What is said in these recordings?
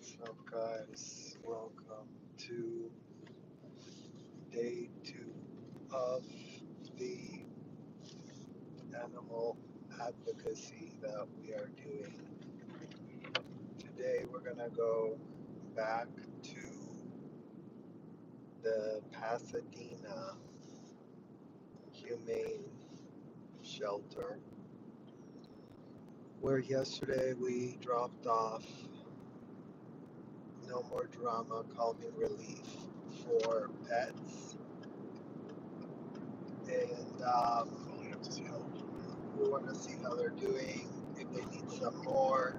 What's up, guys? Welcome to day two of the animal advocacy that we are doing. Today, we're gonna go back to the Pasadena Humane Shelter, where yesterday we dropped off No More Drama Calming Relief for pets. And we want to see how they're doing, if they need some more.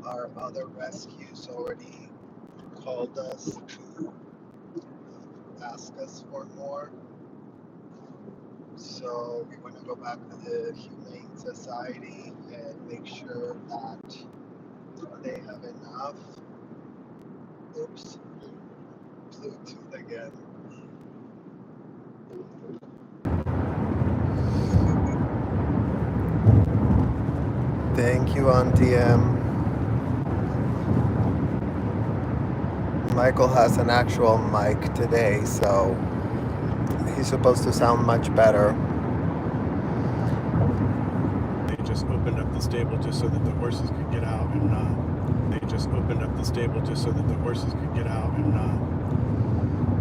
Our other rescues already called us to ask us for more. So we want to go back to the Humane Society and make sure that they have enough. Oops, Bluetooth again. Thank you, Auntie M. Michael has an actual mic today, so he's supposed to sound much better. They just opened up the stable just so that the horses could get out and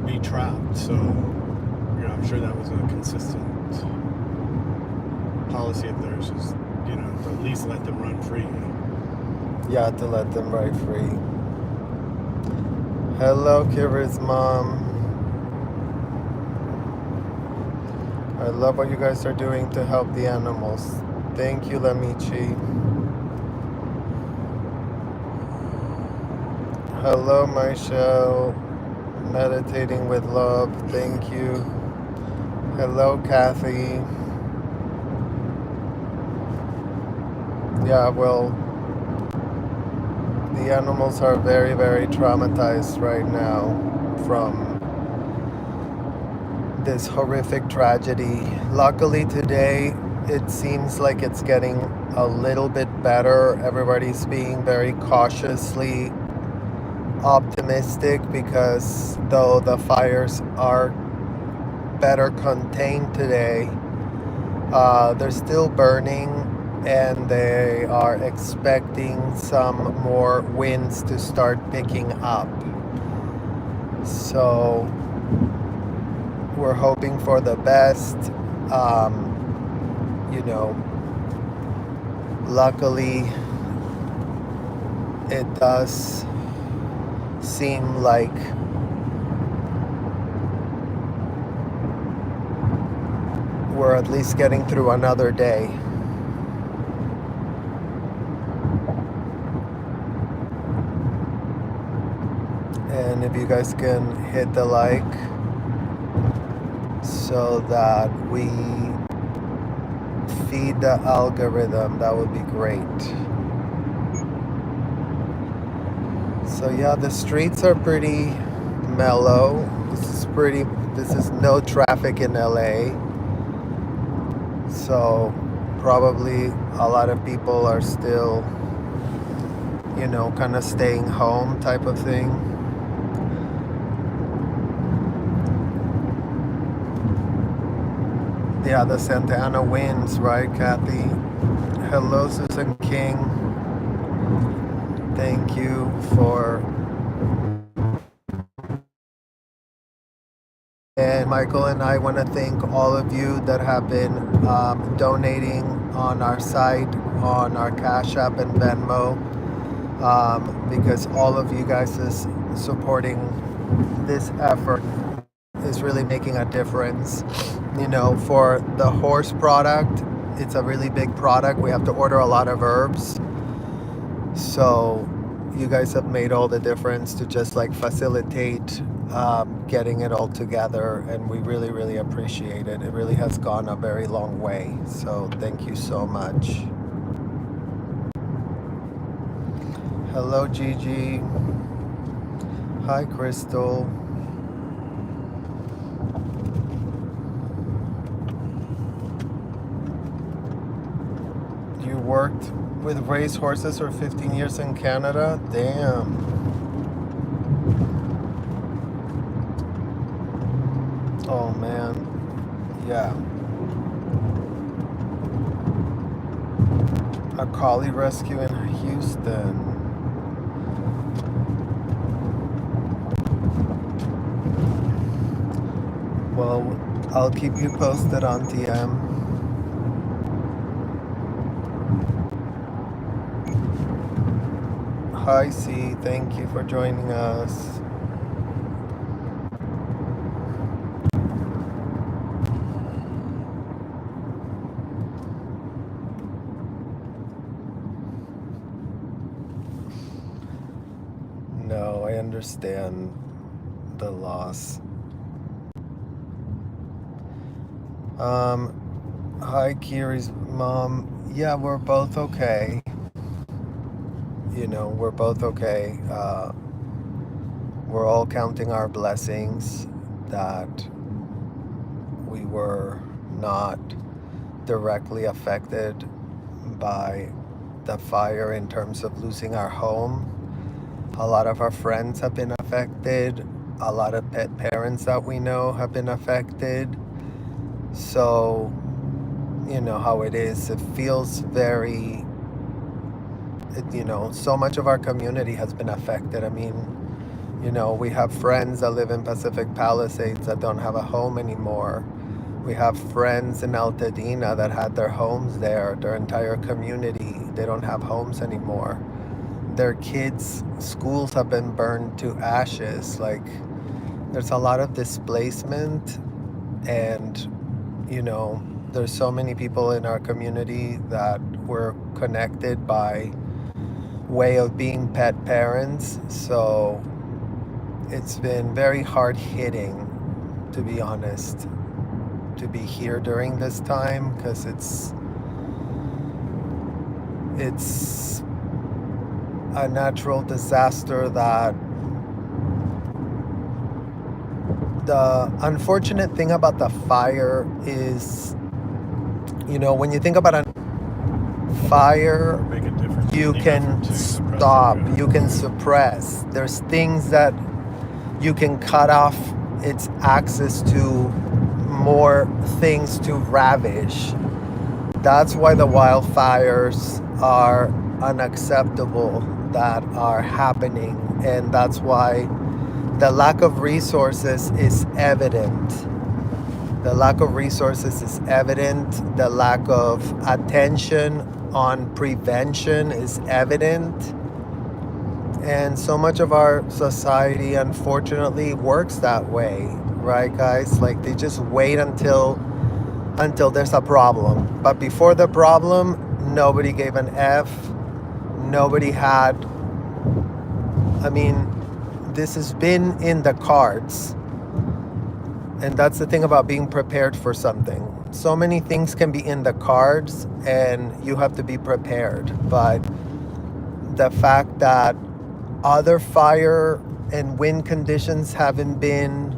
be trapped. So, I'm sure that was a consistent policy of theirs, is, to at least let them run free. Yeah, to let them run free. Hello, Kira's mom. I love what you guys are doing to help the animals. Thank you, Lamichi. Hello, Michelle. Meditating with love. Thank you. Hello, Kathy. Yeah, well, the animals are very, very traumatized right now from this horrific tragedy. Luckily today, it seems like it's getting a little bit better. Everybody's being very cautiously optimistic because though the fires are better contained today, they're still burning, and they are expecting some more winds to start picking up. So we're hoping for the best. Luckily, it does seem like we're at least getting through another day. And if you guys can hit the like so that we feed the algorithm, that would be great. So yeah, the streets are pretty mellow. This is no traffic in LA. So probably a lot of people are still, kind of staying home type of thing. Yeah, the Santa Ana winds, right, Kathy? Hello, Susan King. Thank you for... And Michael and I want to thank all of you that have been donating on our site, on our Cash App and Venmo, because all of you guys is supporting this effort is really making a difference. For the horse product, it's a really big product. We have to order a lot of herbs. So you guys have made all the difference to just facilitate getting it all together, and we really, really appreciate it. It really has gone a very long way. So thank you so much. Hello, Gigi. Hi, Crystal. worked with race horses for 15 years in Canada. Damn. Oh man. Yeah. A collie rescue in Houston. Well, I'll keep you posted on DM. Hi C, thank you for joining us. No, I understand the loss. Hi Kiri's mom. Yeah, we're both okay. You know, we're both okay. We're all counting our blessings that we were not directly affected by the fire in terms of losing our home. A lot of our friends have been affected. A lot of pet parents that we know have been affected. So, you know how it is. It feels very, you know, so much of our community has been affected. I mean, you know, we have friends that live in Pacific Palisades that don't have a home anymore. We have friends in Altadena that had their homes there, their entire community. They don't have homes anymore. Their kids' schools have been burned to ashes. Like, there's a lot of displacement, and, you know, there's so many people in our community that were connected by way of being pet parents. So it's been very hard hitting, to be honest, to be here during this time, because it's a natural disaster that the unfortunate thing about the fire is, you know, when you think about a fire, Make a difference. you can stop, you can suppress. There's things that you can cut off its access to, more things to ravish. That's why the wildfires are unacceptable that are happening, and that's why the lack of resources is evident. The lack of resources is evident. The lack of attention on prevention is evident. And so much of our society, unfortunately, works that way, right, guys? Like, they just wait until there's a problem. But before the problem, nobody gave an F. Nobody had, I mean, this has been in the cards. And that's the thing about being prepared for something. So many things can be in the cards and you have to be prepared. But the fact that other fire and wind conditions haven't been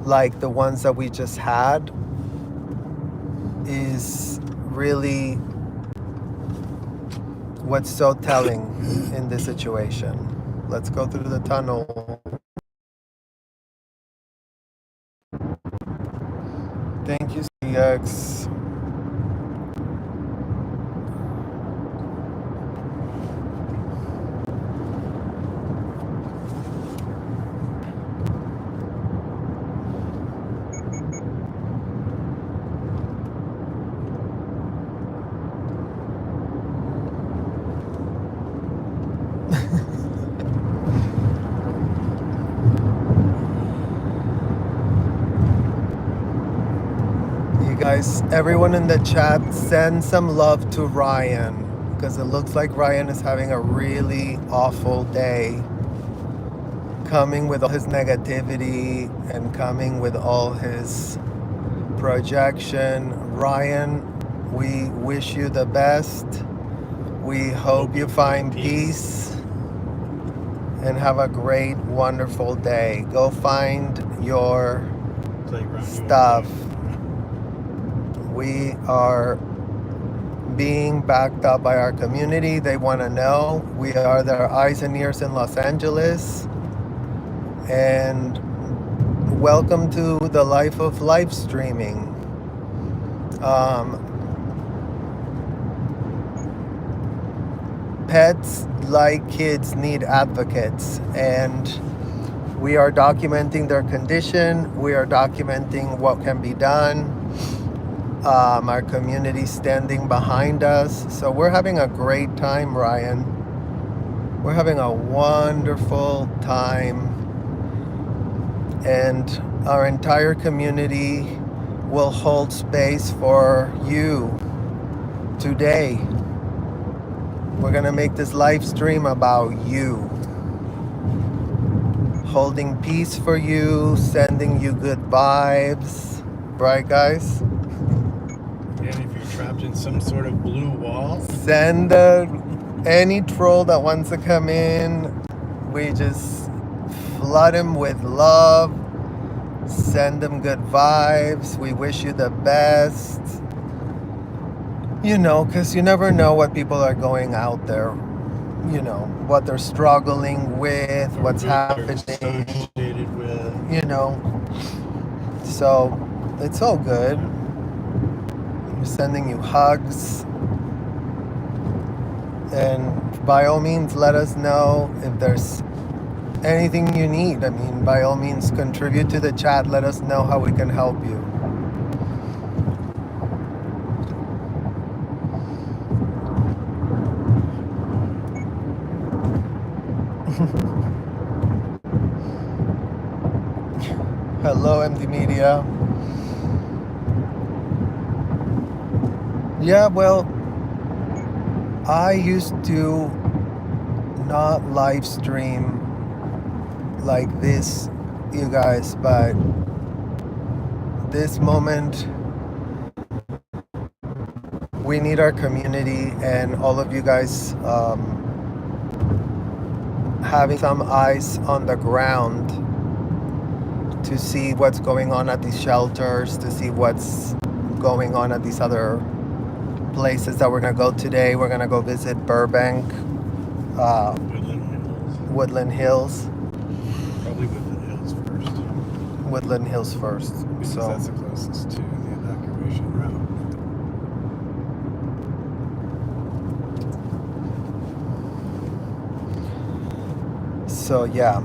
like the ones that we just had is really what's so telling in this situation. Let's go through the tunnel. Thank you, CX. Guys, everyone in the chat, send some love to Ryan, because it looks like Ryan is having a really awful day, coming with all his negativity and coming with all his projection. Ryan, we wish you the best. We hope you find peace and have a great, wonderful day. Go find your stuff. We are being backed up by our community. They want to know. We are their eyes and ears in Los Angeles. And welcome to the life of live streaming. Pets, like kids, need advocates, and we are documenting their condition. We are documenting what can be done. Our community standing behind us. So we're having a great time, Ryan. We're having a wonderful time. And our entire community will hold space for you today. We're going to make this live stream about you. Holding peace for you, sending you good vibes. Right, guys? And if you're trapped in some sort of blue wall, Send any troll that wants to come in. We just flood him with love. Send them good vibes. We wish you the best. You know, because you never know what people are going out there. You know, what they're struggling with, what's happening. associated with. You know. So, it's all good. I'm sending you hugs. And by all means, let us know if there's anything you need. I mean, by all means, contribute to the chat. Let us know how we can help you. Hello, MD Media. Yeah, well, I used to not live stream like this, you guys, but this moment we need our community and all of you guys having some eyes on the ground to see what's going on at these shelters, to see what's going on at these other places that we're going to go today. We're going to go visit Burbank, Woodland Hills. Probably Woodland Hills first. Woodland Hills first. Because So that's the closest to the evacuation route. So yeah.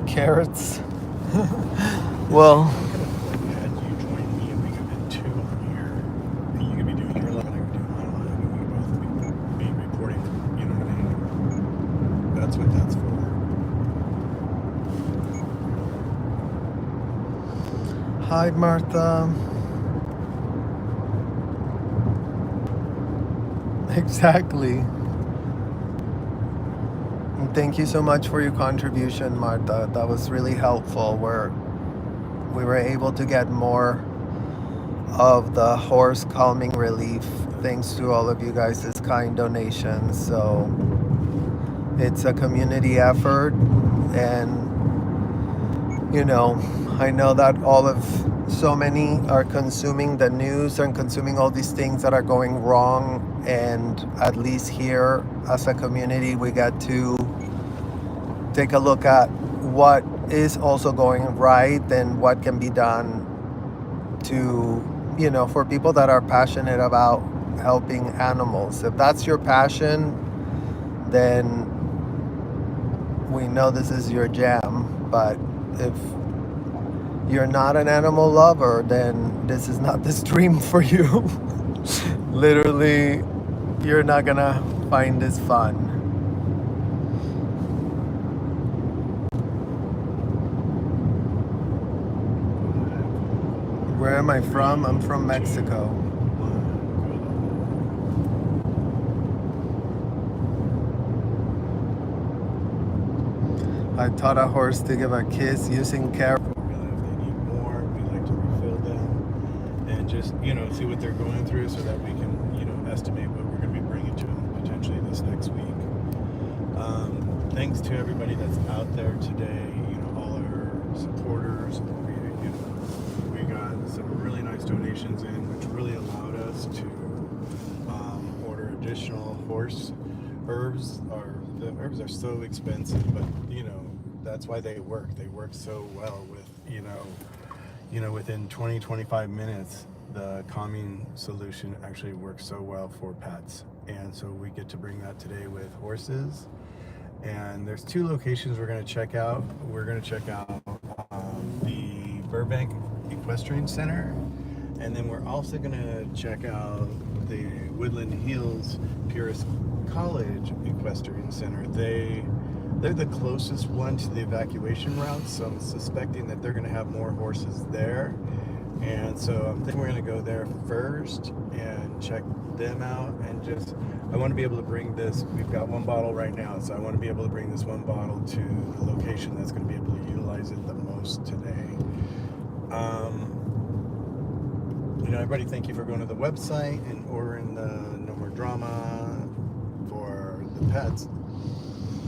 Carrots. Well, Had you join me and we could have been two on here. And you could be doing your live and I could do my live and we could both be reporting, you know what I mean? That's what that's for. hi Martha. Exactly. And thank you so much for your contribution, Martha. That was really helpful. We were able to get more of the horse calming relief thanks to all of you guys' kind donations. So it's a community effort, and you know, I know that so many are consuming the news and consuming all these things that are going wrong, and at least here as a community we get to take a look at what is also going right and what can be done to, you know, for people that are passionate about helping animals. If that's your passion, then we know this is your jam. But if you're not an animal lover, then this is not the stream for you. Literally, you're not gonna find this fun. Where am I from? I'm from Mexico. I taught a horse to give a kiss using carrot. If they need more, we like to refill them and just, you know, see what they're going through so that we can, you know, estimate what we're going to be bringing to them potentially this next week. Thanks to everybody that's out there today, you know, all our supporters. We got some really nice donations in, which really allowed us to order additional horse herbs. The herbs are so expensive, but that's why they work. They work so well with within 20-25 minutes, the calming solution actually works so well for pets. And so we get to bring that today with horses. And there's 2 locations we're going to check out. We're going to check out the Burbank Equestrian Center, and then we're also going to check out the Woodland Hills Purist College Equestrian Center. They're the closest one to the evacuation route, so I'm suspecting that they're going to have more horses there. And so I'm thinking we're going to go there first and check them out, and I want to be able to bring this. We've got 1 bottle right now, so I want to be able to bring this 1 bottle to the location that's going to be able to utilize it the most today. Everybody, thank you for going to the website and ordering the No More Drama for the pets.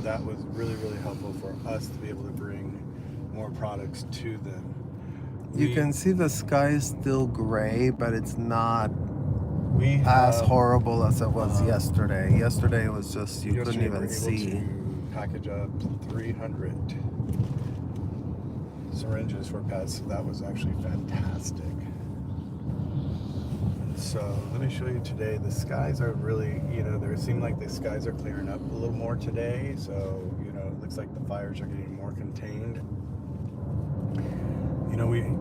That was really, really helpful for us to be able to bring more products to them. You can see the sky is still gray, but it's not We as horrible as it was yesterday. Yesterday it was just, you couldn't yesterday we were even able see. to package up 300 syringes for pets, so that was actually fantastic. So let me show you today. The skies are really, there seem like the skies are clearing up a little more today. So, it looks like the fires are getting more contained.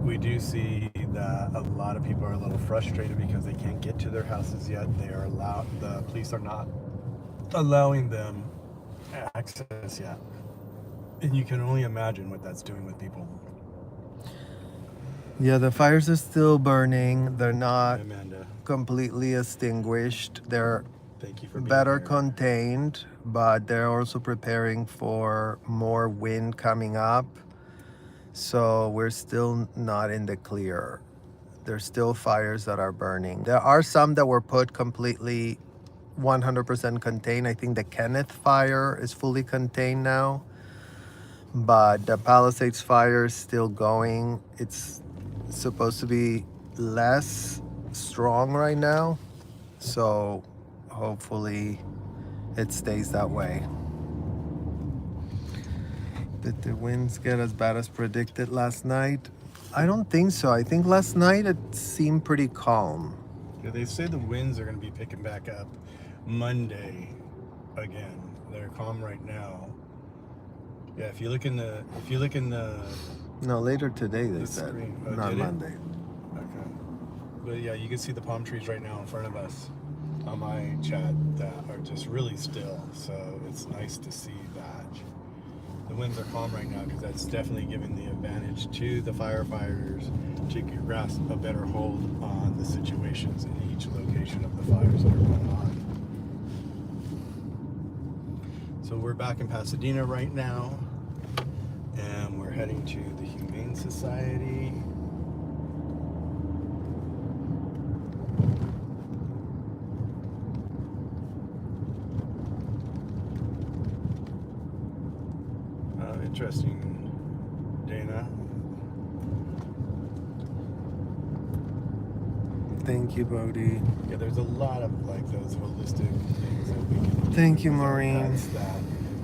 We do see that a lot of people are a little frustrated because they can't get to their houses yet. The police are not allowing them access yet. And you can only imagine what that's doing with people. Yeah, the fires are still burning. They're not Amanda, completely extinguished. They're thank you for being better here. contained, but they're also preparing for more wind coming up. So we're still not in the clear. There's still fires that are burning. There are some that were put completely 100% contained. I think the Kenneth fire is fully contained now, but the Palisades fire is still going. It's supposed to be less strong right now, so hopefully it stays that way. Did the winds get as bad as predicted last night? I don't think so. I think last night it seemed pretty calm. Yeah, they say the winds are going to be picking back up Monday again. They're calm right now. Yeah, if you look in the No, later today they The said, screen. Oh, not did it? Monday. Okay. But yeah, you can see the palm trees right now in front of us on my chat that are just really still. So it's nice to see that the winds are calm right now, because that's definitely giving the advantage to the firefighters to grasp a better hold on the situations in each location of the fires that are going on. So we're back in Pasadena right now, and we're heading to the Humane Society. Interesting, Dana. Thank you, Bodhi. Yeah, there's a lot of those holistic things that we can Thank do you, with our Maureen. pets that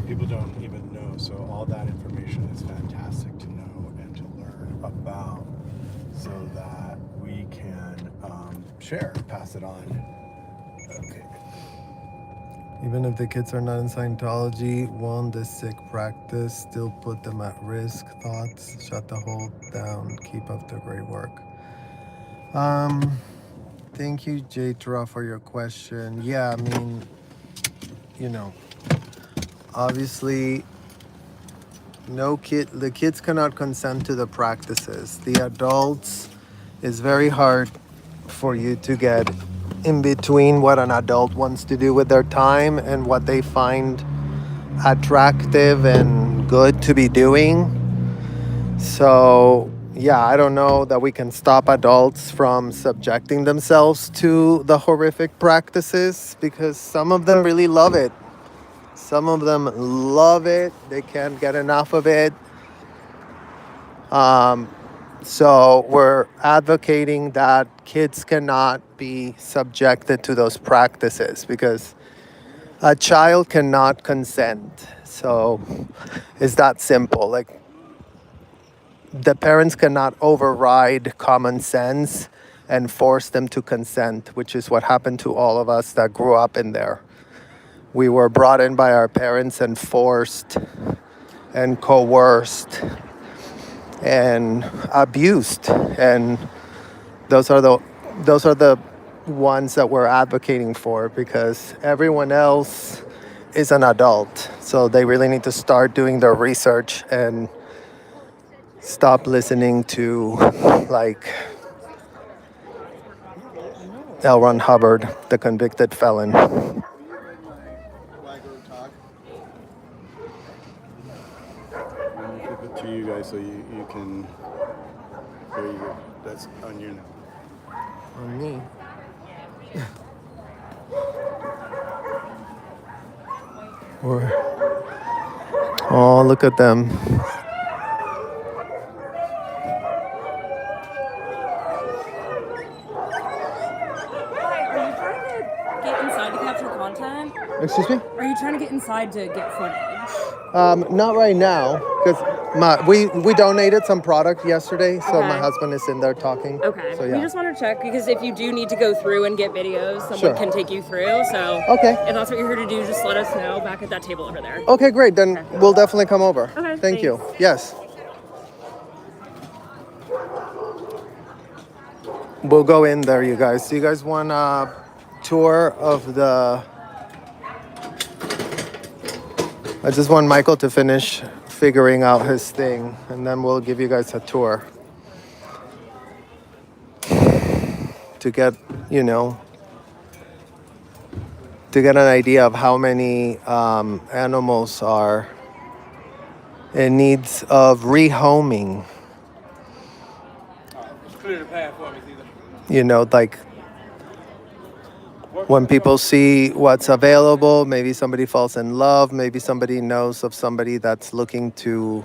people don't even know. So all that information is fantastic to know and to learn about, so that we can share, pass it on. Okay. Even if the kids are not in Scientology, won't this sick practice still put them at risk? Thoughts? Shut the whole down. Keep up the great work. Thank you, Jaitra, for your question. Yeah, I mean, obviously, the kids cannot consent to the practices. The adults, it's very hard for you to get in between what an adult wants to do with their time and what they find attractive and good to be doing. So yeah, I don't know that we can stop adults from subjecting themselves to the horrific practices, because some of them really love it. Some of them love it. They can't get enough of it. So we're advocating that kids cannot be subjected to those practices because a child cannot consent. So it's that simple. Like the parents cannot override common sense and force them to consent, which is what happened to all of us that grew up in there. We were brought in by our parents and forced and coerced and abused, and those are the ones that we're advocating for, because everyone else is an adult, so they really need to start doing their research and stop listening to like L. Ron Hubbard, the convicted felon. I'm gonna flip it to you guys so you can. There you go. That's on you now. On me. Oh, look at them. Get inside to capture content? Excuse me? Are you trying to get inside to get footage? Not right now, because we donated some product yesterday, so my Okay. husband is in there talking. Okay. So We yeah. just want to check because if you do need to go through and get videos, someone Sure. can take you through. So Okay. if that's what you're here to do, just let us know back at that table over there. Okay, great. Then we'll definitely come over. Okay, Thank you. thanks. Yes. We'll go in there, you guys. Do you guys want a tour of the... I just want Michael to finish figuring out his thing, and then we'll give you guys a tour. To get, to get an idea of how many animals are in needs of rehoming. Clear the path for me, Caesar. Like when people see what's available, maybe somebody falls in love, maybe somebody knows of somebody that's looking to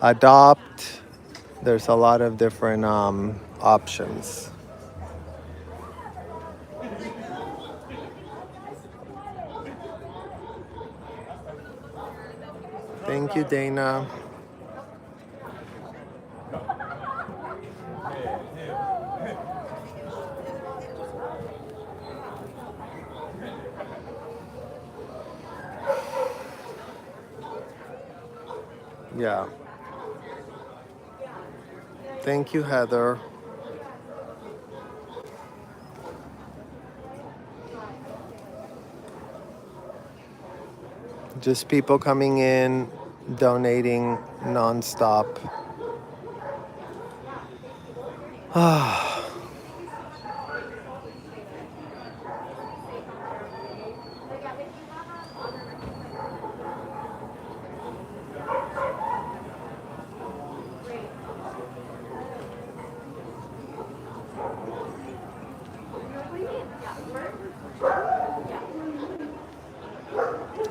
adopt. There's a lot of different options. Thank you, Dana. Yeah. Thank you, Heather. Just people coming in, donating nonstop.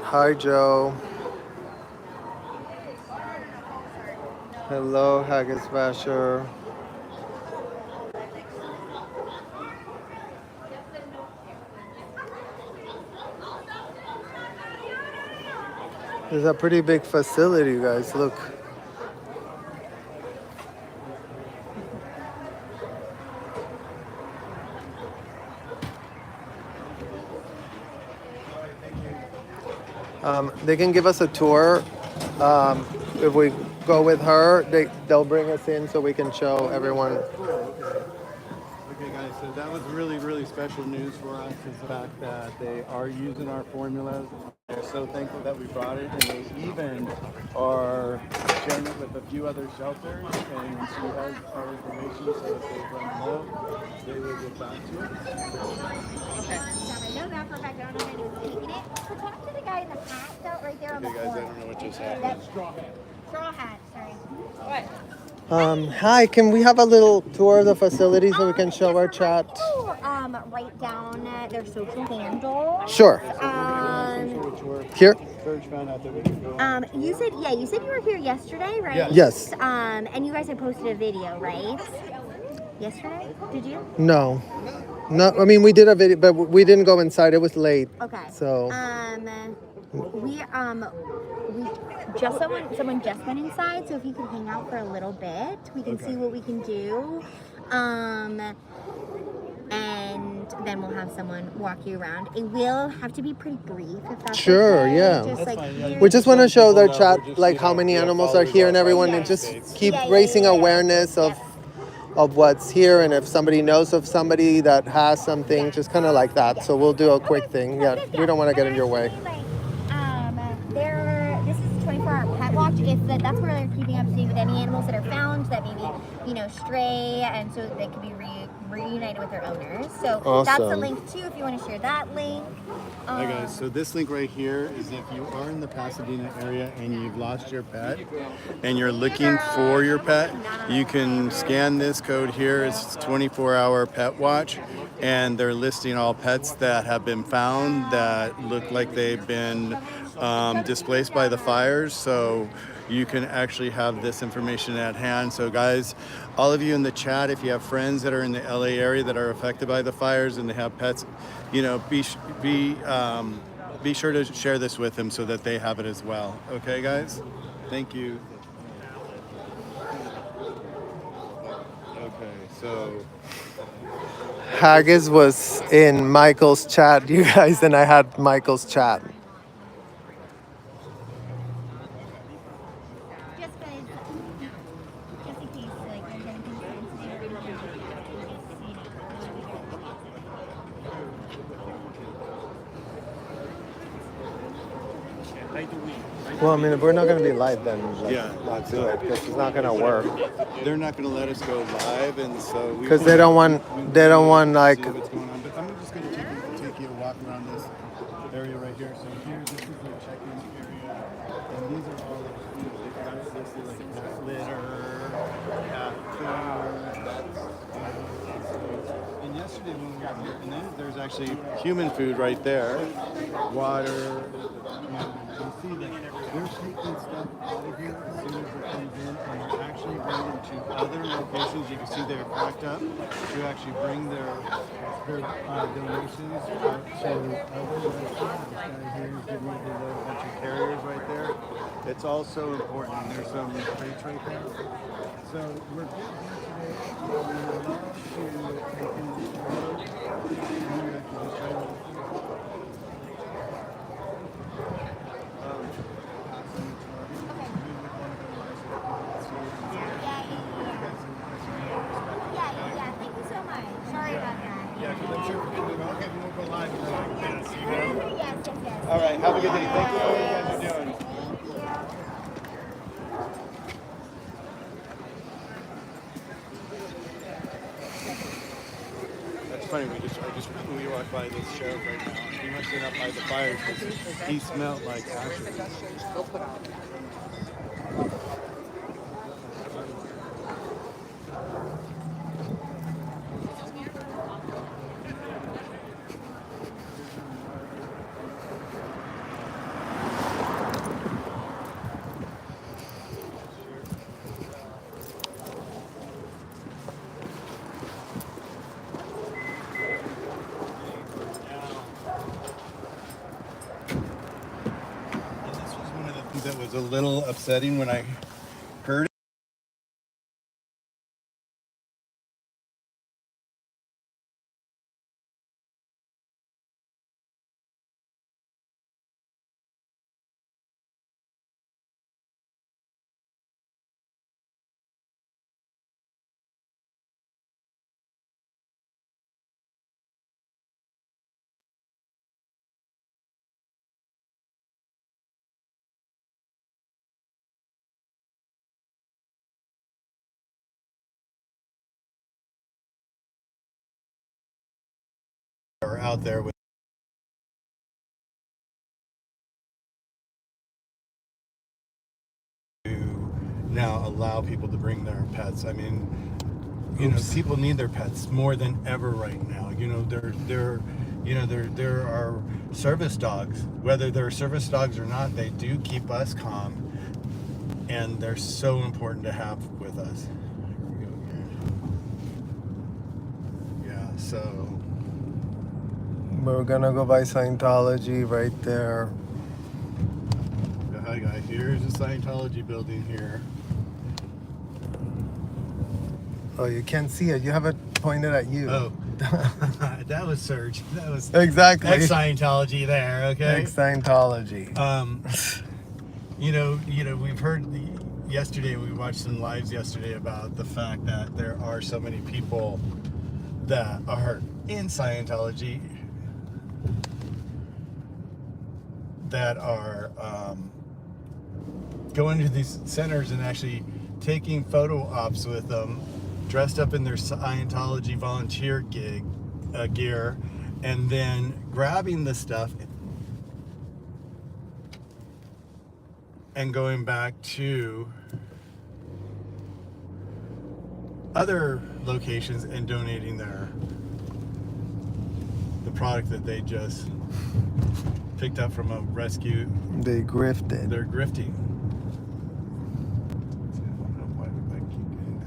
Hi, Joe. Hello, Haggis Basher. It's a pretty big facility, you guys. Look. They can give us a tour. If we go with her, they'll bring us in so we can show everyone. Okay, guys, so that was really, really special news for us, is the fact that they are using our formulas. They're so thankful that we brought it, and they even are sharing it with a few other shelters, and she has our information, so if they run low, they will get back to us. I know that for a fact. I don't know if anyone's taking it. But talk to the guy in the hat, though, right there on the Okay, guys, I floor. don't know what just That happened. straw hat, sorry. What? Hi, can we have a little tour of the facility so we can show our chat? Write down their social handles. Sure. Here? Serge found out that we could go. You said you were here yesterday, right? Yes. Yes. And you guys had posted a video, right? Yesterday? Did you? No. No, I mean, we did a video, but we didn't go inside. It was late. Okay. So, We just someone just went inside, so if you could hang out for a little bit, we can see what we can do. And then we'll have someone walk you around. It will have to be pretty brief if that's Sure, okay. yeah. Just That's like fine, yeah. we just want to show their People know chat, we're just, like you how know, many yeah, animals are followers here and of everyone, the and just United States. keep Yeah, raising yeah. awareness Yes. of what's here, and if somebody knows of somebody that has something, just kind of like that. So we'll do a quick thing. Yeah, we don't want to get in your way. This is a 24-hour pet watch. That's where they're keeping up to date with any animals that are found that maybe stray, and so they can be reunited with their owners. So that's the Awesome. link too. If you want to share that link. Hi guys, so this link right here is if you are in the Pasadena area and you've lost your pet and you're looking for your pet, you can scan this code here. It's 24-hour pet watch, and they're listing all pets that have been found that look like they've been displaced by the fires. So you can actually have this information at hand. So guys, all of you in the chat, if you have friends that are in the LA area that are affected by the fires and they have pets, be sure to share this with them so that they have it as well. Okay, guys? Thank you. Okay, so Haggis was in Michael's chat, you guys, and I had Michael's chat. Just in case, like, there's anything Well, I mean, if we're not going to be live, then Yeah, not do it, because it's not going to work. they're not going to let us go live, and so we Because they don't want like. see what's going on. But I'm just going to take you a walk around this area right here. So here, this is the check-in area, and these are all the food. This is like cat litter, cat food. And yesterday when we got here, and then there's actually human food right there, water. You see that they're taking stuff out of here as soon as it comes in, and they're actually bringing them to other locations. You can see they're packed up to actually bring their donations out to other locations. This guy here is getting ready to load a bunch of carriers right there. It's also important. There's some crates right there. So we're good here today. We would love to take in this photo. I'm going to just show you. Yeah. Thank you so much. Sorry about that. Yeah, because I'm sure we're going to go, okay, we won't go live until I can see you. Yes. All right, have a good day. Thank you for what you guys are doing. Thank you. That's funny. We walked by this sheriff right now. He must have been up by the fire because he smelled like ashes. And this was one of the things that was a little upsetting when I heard it. Or out there with now allow people to bring their pets. I mean, you know, people need their pets more than ever right now. You know, there are service dogs. Whether they're service dogs or not, they do keep us calm, and they're so important to have with us. Yeah, so We're gonna go by Scientology right there. hi guys, here's a Scientology building here. Oh, you can't see it. You have it pointed at you. Oh, that was Serge. That was Exactly. ex-Scientology there. Okay. Scientology. You know, we've heard yesterday. We watched some lives yesterday about the fact that there are so many people that are in Scientology that are going to these centers and actually taking photo ops with them, dressed up in their Scientology volunteer gear, and then grabbing the stuff and going back to other locations and donating the product that they just picked up from a rescue. They grifted. They're grifting. I don't know why I keep getting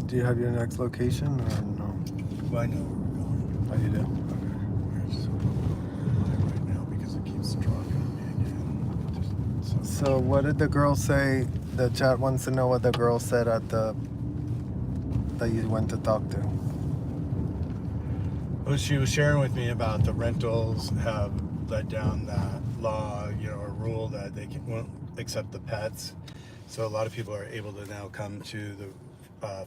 Do you have your next location or no? Well, I know where we're going. Oh, you do? We're just right now because it keeps dropping me again. So what did the girl say? The chat wants to know what the girl said at that you went to talk to. Well, she was sharing with me about the rentals have let down that law, or rule that they won't accept the pets. So a lot of people are able to now come to the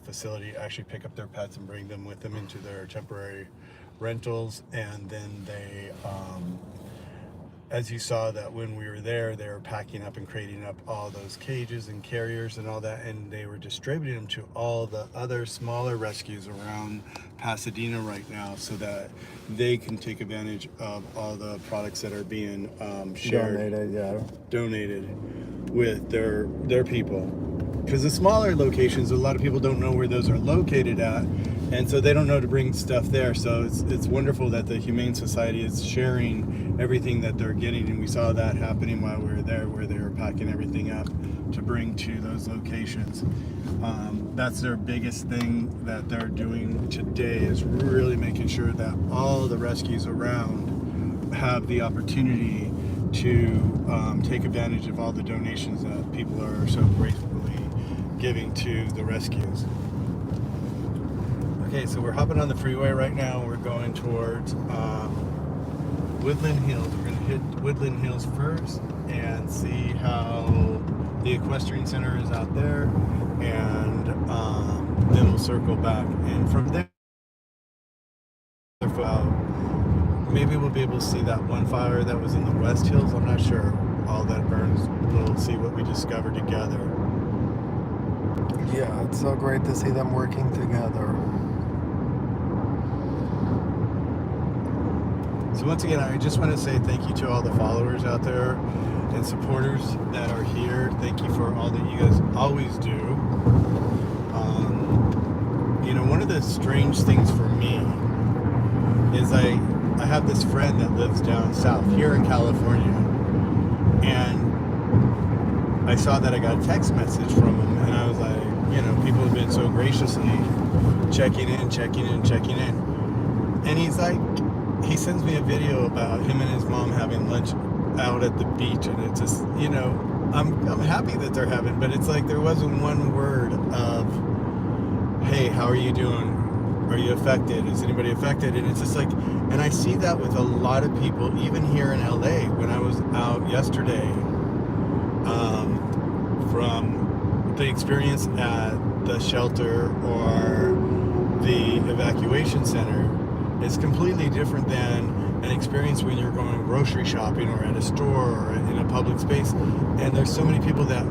facility, actually pick up their pets and bring them with them into their temporary rentals, and then they as you saw that when we were there, they were packing up and crating up all those cages and carriers and all that, and they were distributing them to all the other smaller rescues around Pasadena right now so that they can take advantage of all the products that are being shared, donated with their people. Because the smaller locations, a lot of people don't know where those are located at, and so they don't know to bring stuff there. So it's wonderful that the Humane Society is sharing everything that they're getting, and we saw that happening while we were there, where they were packing everything up to bring to those locations. That's their biggest thing that they're doing today, is really making sure that all the rescues around have the opportunity to take advantage of all the donations that people are so gratefully giving to the rescues. Okay, so we're hopping on the freeway right now. We're going towards Woodland Hills. We're going to hit Woodland Hills first and see how the equestrian center is out there, and then we'll circle back. And from there, maybe we'll be able to see that one fire that was in the West Hills. I'm not sure. All that burns. We'll see what we discover together. Yeah, it's so great to see them working together. So once again, I just want to say thank you to all the followers out there and supporters that are here. Thank you for all that you guys always do. One of the strange things for me is I have this friend that lives down south here in California, and I saw that I got a text message from him, and I was like, people have been so graciously checking in. And he's like, he sends me a video about him and his mom having lunch out at the beach, and it's just, I'm happy that they're having, but it's like there wasn't one word of, hey, how are you doing? Are you affected? Is anybody affected? And it's just like, and I see that with a lot of people, even here in LA. When I was out yesterday, from the experience at the shelter or the evacuation center, is completely different than an experience when you're going grocery shopping or at a store or in a public space. And there's so many people that,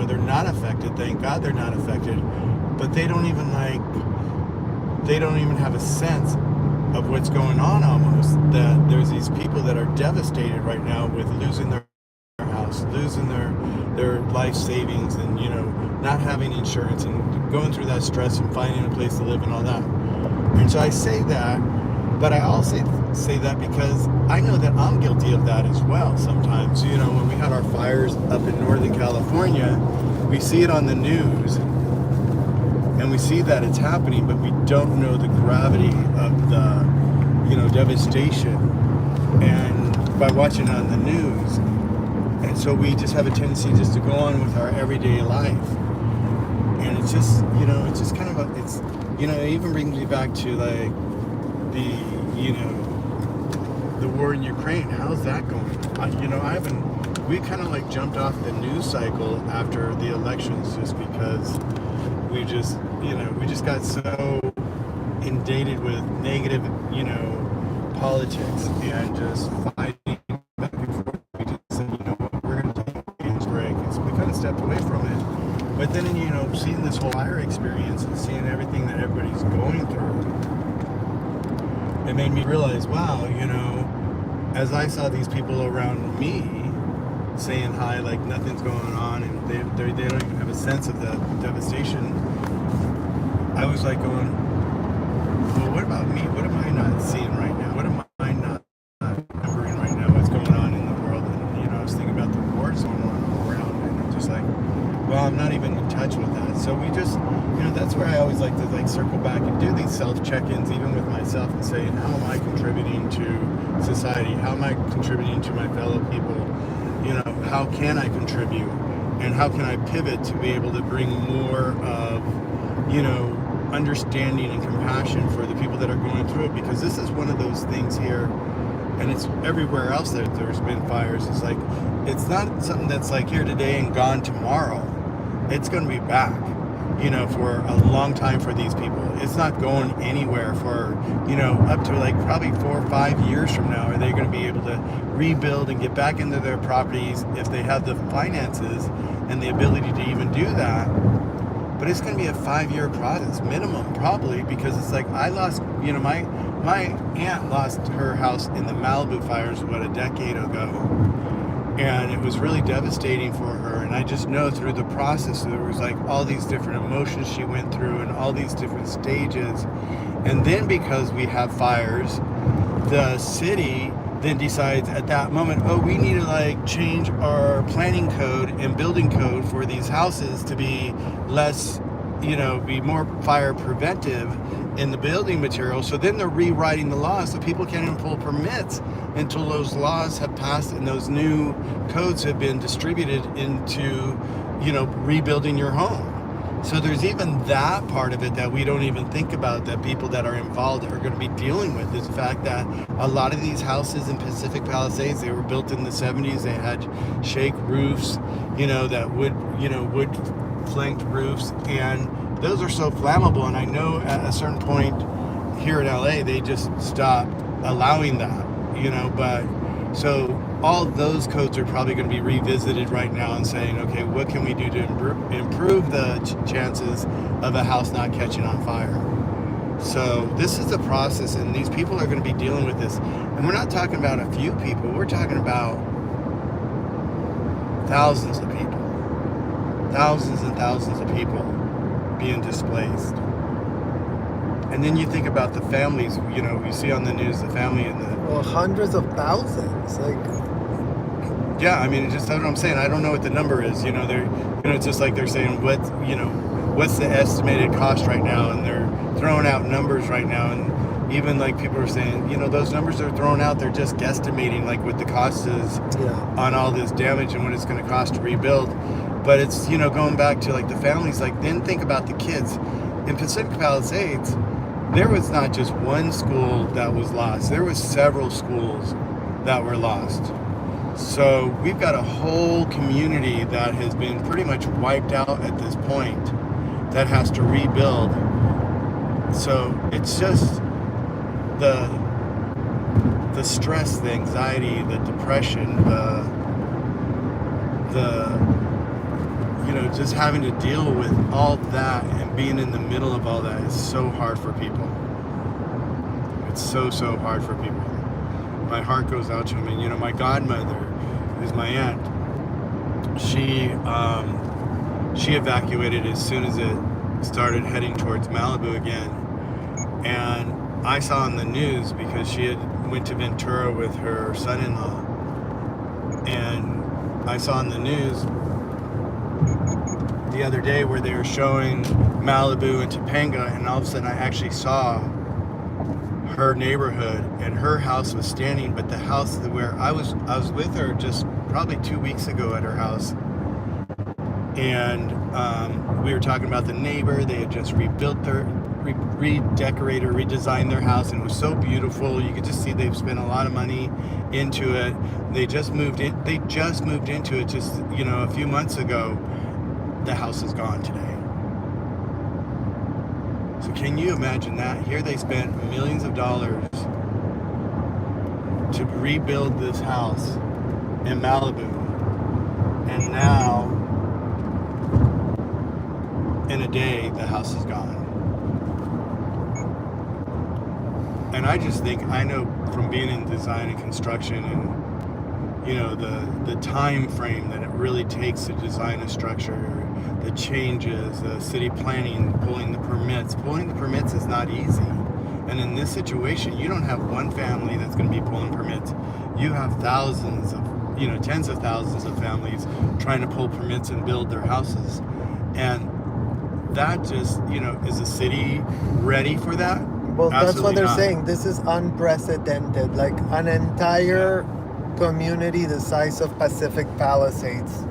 they're not affected. Thank God they're not affected. But they don't even they don't even have a sense of what's going on almost. That there's these people that are devastated right now with losing their house, losing their life savings, and not having insurance, and going through that stress and finding a place to live and all that. And so I say that, but I also say that because I know that I'm guilty of that as well sometimes. When we had our fires up in Northern California, we see it on the news and we see that it's happening, but we don't know the gravity of the devastation, and by watching it on the news. And so we just have a tendency just to go on with our everyday life. And it's just, it's just kind of it even brings me back to like the war in Ukraine. How's that going? We kind of like jumped off the news cycle after the elections just because we just got so inundated with negative, politics and just fighting back and forth. We just said, what, we're going to take a hands break. We kind of stepped away from it. But then, seeing this whole fire experience and seeing everything that everybody's going through, it made me realize, wow, as I saw these people around me saying hi like nothing's going on, and they don't even have a sense of the devastation, I was like going, well, what about me? What am I not seeing right now? What am I not remembering right now? What's going on in the world? And I was thinking about the wars going on all around, and I'm just like, well, I'm not even in touch with that. So we just, that's where I always like to circle back and do these self-check-ins, even with myself, and say, how am I contributing to society? How am I contributing to my fellow people? How can I contribute? And how can I pivot to be able to bring more of, understanding and compassion for the people that are going through it? Because this is one of those things here, and it's everywhere else that there's been fires. It's like, it's not something that's like here today and gone tomorrow. It's going to be back, for a long time for these people. It's not going anywhere for, up to like probably 4 or 5 years from now. Are they going to be able to rebuild and get back into their properties if they have the finances and the ability to even do that? But it's going to be a 5-year process minimum, probably, because it's like I lost, my aunt lost her house in the Malibu fires, a decade ago. And it was really devastating for her. And I just know through the process, there was like all these different emotions she went through and all these different stages. And then because we have fires, the city then decides at that moment, oh, we need to like change our planning code and building code for these houses to be less, be more fire preventive in the building material. So then they're rewriting the law, so people can't even pull permits until those laws have passed and those new codes have been distributed into, rebuilding your home. So there's even that part of it that we don't even think about, that people that are involved are going to be dealing with, is the fact that a lot of these houses in Pacific Palisades, they were built in the 70s. They had shake roofs, that wood flanked roofs, and those are so flammable. And I know at a certain point here in LA, they just stopped allowing that, but so all those codes are probably going to be revisited right now and saying, okay, what can we do to improve the chances of a house not catching on fire? So this is a process, and these people are going to be dealing with this. And we're not talking about a few people. We're talking about thousands of people. Thousands and thousands of people being displaced. And then you think about the families, you see on the news, the family and the... Well, hundreds of thousands, Yeah, I mean, just that's what I'm saying. I don't know what the number is. It's just like they're saying, what's the estimated cost right now? And they're throwing out numbers right now. And even like people are saying, those numbers they're throwing out, they're just guesstimating like what the cost is on all this damage and what it's going to cost to rebuild. But it's, going back to like the families, like then think about the kids. In Pacific Palisades, there was not just one school that was lost. There was several schools that were lost. So we've got a whole community that has been pretty much wiped out at this point that has to rebuild. So it's just the stress, the anxiety, the depression, just having to deal with all that and being in the middle of all that is so hard for people. It's so hard for people. My heart goes out to them. And my godmother, who's my aunt, she evacuated as soon as it started heading towards Malibu again. And I saw on the news, because she had went to Ventura with her son-in-law, and I saw on the news the other day where they were showing Malibu and Topanga, and all of a sudden I actually saw her neighborhood, and her house was standing, but the house where I was with her just probably 2 weeks ago at her house, and we were talking about the neighbor. They had just redecorated, redesigned their house, and it was so beautiful. You could just see they've spent a lot of money into it. They just moved into it just a few months ago. The house is gone today. So can you imagine that? Here they spent millions of dollars to rebuild this house in Malibu, and now in a day the house is gone. And I just think, I know from being in design and construction, and the time frame that it really takes to design a structure, the changes, the city planning, pulling the permits is not easy. And in this situation, you don't have one family that's going to be pulling permits. You have thousands of, tens of thousands of families trying to pull permits and build their houses. And that just, is the city ready for that? Well, that's what Absolutely they're not. saying. This is unprecedented. Like an entire community the size of Pacific Palisades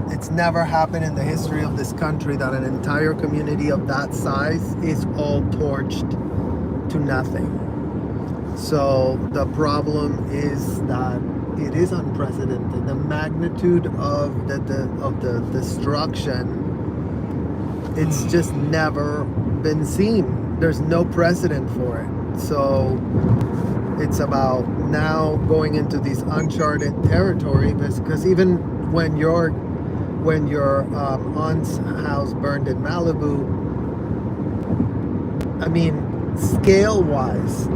it's never happened in the history of this country that an entire community of that size is all torched to nothing. So the problem is that it is unprecedented. The magnitude of the destruction, it's just never been seen. There's no precedent for it. So it's about now going into this uncharted territory, because even when your aunt's house burned in Malibu, I mean, scale-wise,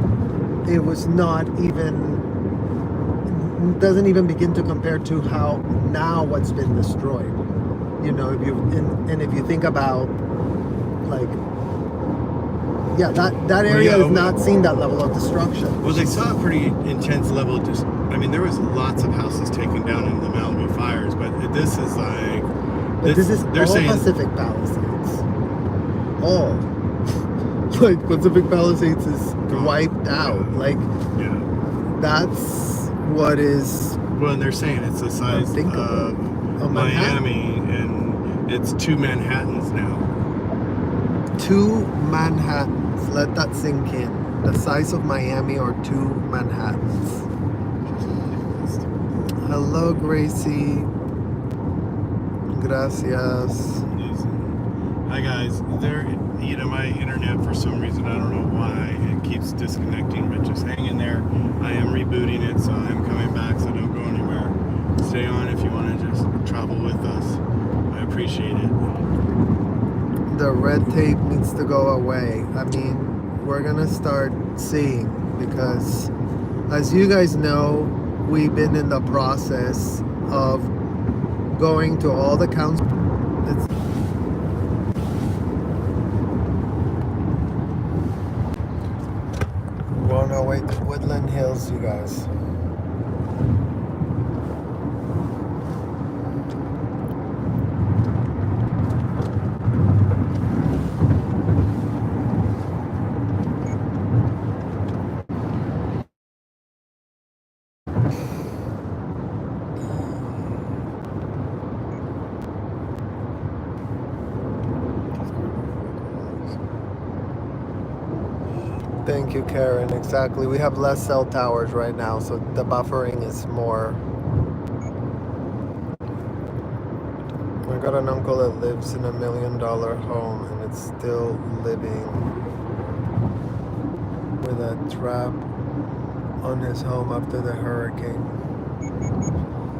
it was not even, doesn't even begin to compare to how now what's been destroyed. If you think about, like, that area has not seen that level of destruction. Well, they saw a pretty intense level of there was lots of houses taken down in the Malibu fires, but this is like... But this is all Pacific Palisades. All. Like, Pacific Palisades is wiped out. Like, that's what is... Well, and they're saying it's the size of Miami, and it's 2 Manhattans now. 2 Manhattans. Let that sink in. The size of Miami or 2 Manhattans. Hello, Gracie. Gracias. Hi guys. My internet, for some reason, I don't know why, it keeps disconnecting, but just hang in there. I am rebooting it, so I'm coming back, so don't go anywhere. Stay on if you want to just travel with us. I appreciate it. The red tape needs to go away. I mean, we're gonna start seeing, because as you guys know, we've been in the process of going to all the council. We're on our way to Woodland Hills, you guys. Thank you, Karen. Exactly. We have less cell towers right now, so the buffering is more. I got an uncle that lives in $1 million home, and it's still living with a trap on his home after the hurricane.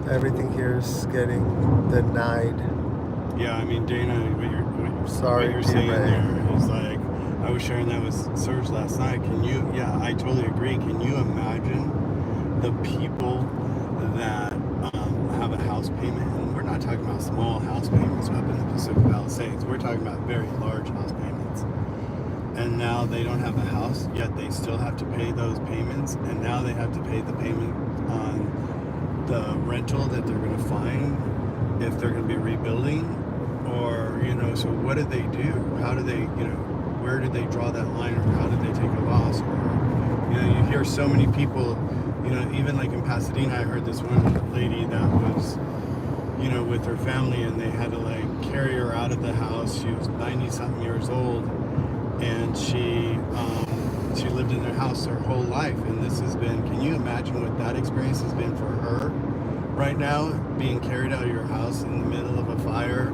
Everything here is getting denied. Yeah, I mean, Dana, Sorry, what you're T. saying Ray. there is like, I was sharing that with Serge last night. Yeah, I totally agree. Can you imagine the people that have a house payment? And we're not talking about small house payments up in the Pacific Palisades. We're talking about very large house payments. And now they don't have a house, yet they still have to pay those payments. And now they have to pay the payment on the rental that they're going to find if they're going to be rebuilding. Or, so what do they do? How do they, where did they draw that line, or how did they take a loss? Or, you hear so many people, even like in Pasadena, I heard this one lady that was, with her family, and they had to like carry her out of the house. She was 90-something years old, and she lived in their house her whole life. And this has been, can you imagine what that experience has been for her right now, being carried out of your house in the middle of a fire,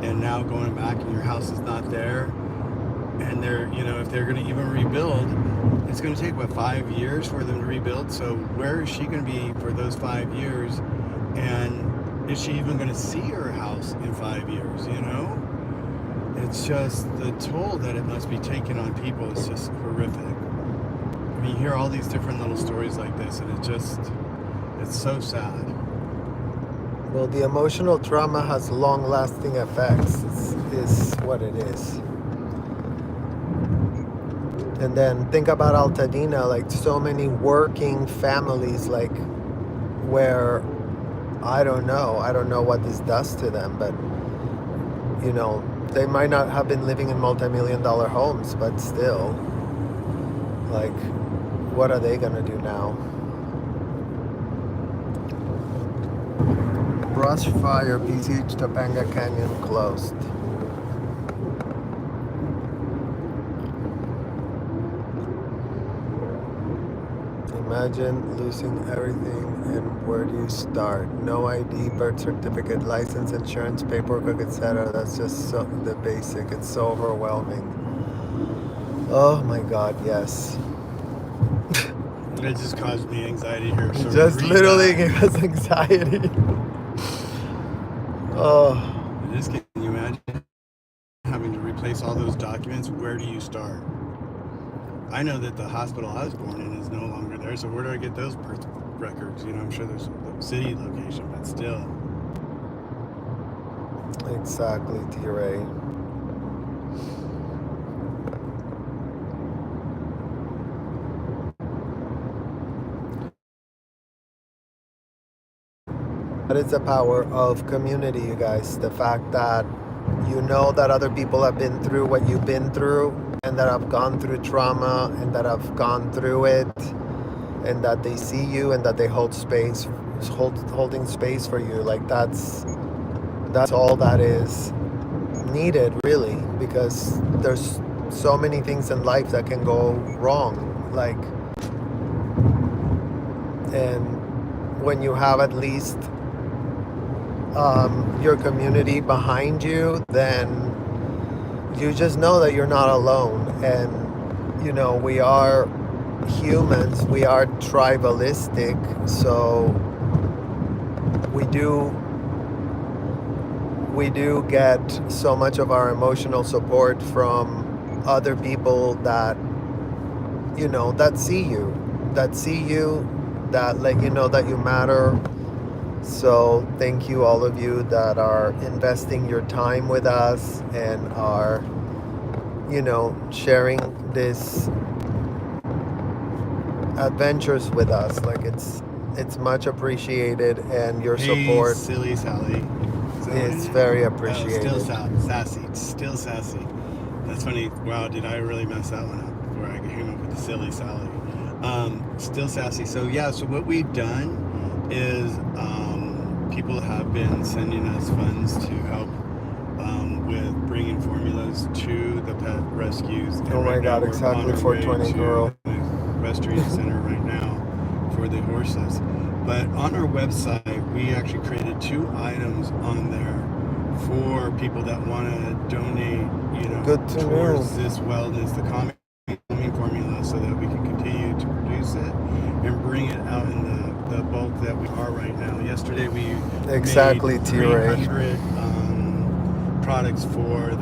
and now going back and your house is not there, and they're, if they're going to even rebuild, it's going to take 5 years for them to rebuild. So where is she going to be for those 5 years, and is she even going to see her house in 5 years? It's just the toll that it must be taken on people is just horrific. I mean, you hear all these different little stories like this, and it's so sad. Well, the emotional trauma has long-lasting effects, is what it is. And then think about Altadena, like so many working families, like where, I don't know what this does to them, but, they might not have been living in multi-million-dollar homes, but still, like, what are they gonna do now? Brush fire, PCH Topanga Canyon closed. Imagine losing everything, and where do you start? No ID, birth certificate, license, insurance, paperwork, etc. That's just the basic. It's so overwhelming. Oh my God, yes. It just caused me anxiety here. So Just literally gave us anxiety. Oh. Just can you imagine having to replace all those documents? Where do you start? I know that the hospital I was born in is no longer there, so where do I get those birth records? I'm sure there's a city location, but still. Exactly, T-Ray. That is the power of community, you guys. The fact that that other people have been through what you've been through, and that have gone through trauma, and that have gone through it, and that they see you, and that they holding space for you. Like that's all that is needed, really, because there's so many things in life that can go wrong. And when you have at least your community behind you, then you just know that you're not alone. And we are humans, we are tribalistic, so we do get so much of our emotional support from other people that that see you, that let you know that you matter. So thank you, all of you that are investing your time with us and are, sharing this adventures with us. Like it's much appreciated, and your support Silly Sally. is very appreciated. Still sassy. That's funny. Wow, did I really mess that one up before I came up with the Silly Sally? Still sassy. So what we've done is people have been sending us funds to help with bringing formulas to the pet rescues. And Oh my right now God, we're exactly, on our 420 way to girl. the equestrian center right now for the horses. But on our website, we actually created 2 items on there for people that want to donate, Good to towards know. this wellness, the calming formula, so that we can continue to produce it and bring it out in the bulk that we are right now. Yesterday we Exactly, made T-Ray. 300 products for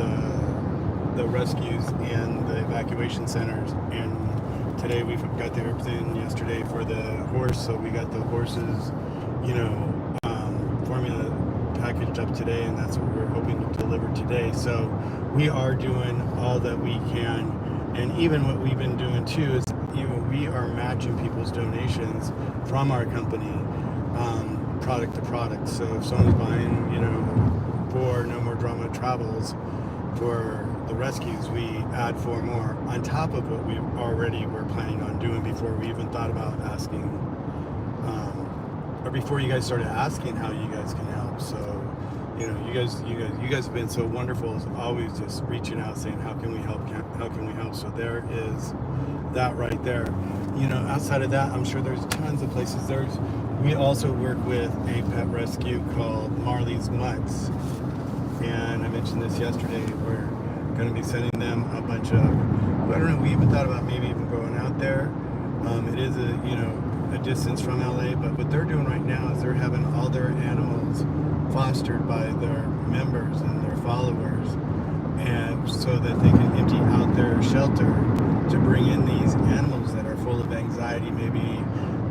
the rescues and the evacuation centers, and today we got the herbs in yesterday for the horse, so we got the horses, formula packaged up today, and that's what we're hoping to deliver today. So we are doing all that we can, and even what we've been doing too is we are matching people's donations from our company, product to product. So if someone's buying for No More Drama Travels for the rescues, we add 4 more on top of what we already were planning on doing before we even thought about asking, or before you guys started asking how you guys can help. So you guys have been so wonderful, as always, just reaching out saying how can we help, so there is that right there. Outside of that, I'm sure there's tons of places. We also work with a pet rescue called Marley's Mutts, and I mentioned this yesterday. We're going to be sending them a bunch of, I don't know, we even thought about maybe even going out there. It is a distance from LA, but what they're doing right now is they're having all their animals fostered by their members and their followers, and so that they can empty out their shelter to bring in these animals that are full of anxiety, maybe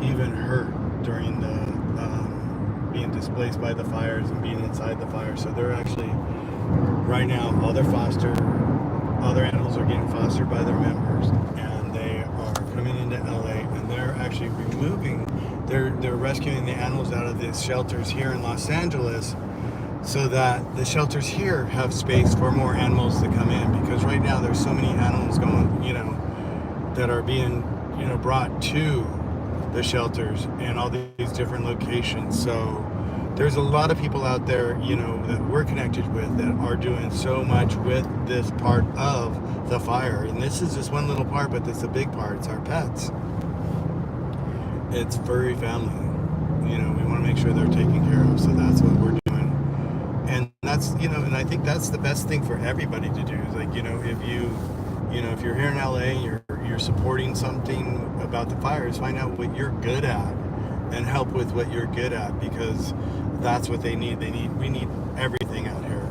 even hurt during the being displaced by the fires and being inside the fire. So they're actually right now all their animals are getting fostered by their members, and they are coming into LA, and they're actually they're rescuing the animals out of these shelters here in Los Angeles, so that the shelters here have space for more animals to come in, because right now there's so many animals going, that are being, brought to the shelters and all these different locations. So there's a lot of people out there, that we're connected with that are doing so much with this part of the fire. And this is just one little part, but it's a big part. It's our pets. It's furry family. We want to make sure they're taken care of. So that's what we're doing. And that's, and I think that's the best thing for everybody to do. Is like, if you're here in LA, you're supporting something about the fires, find out what you're good at and help with what you're good at, because that's what they need. We need everything out here,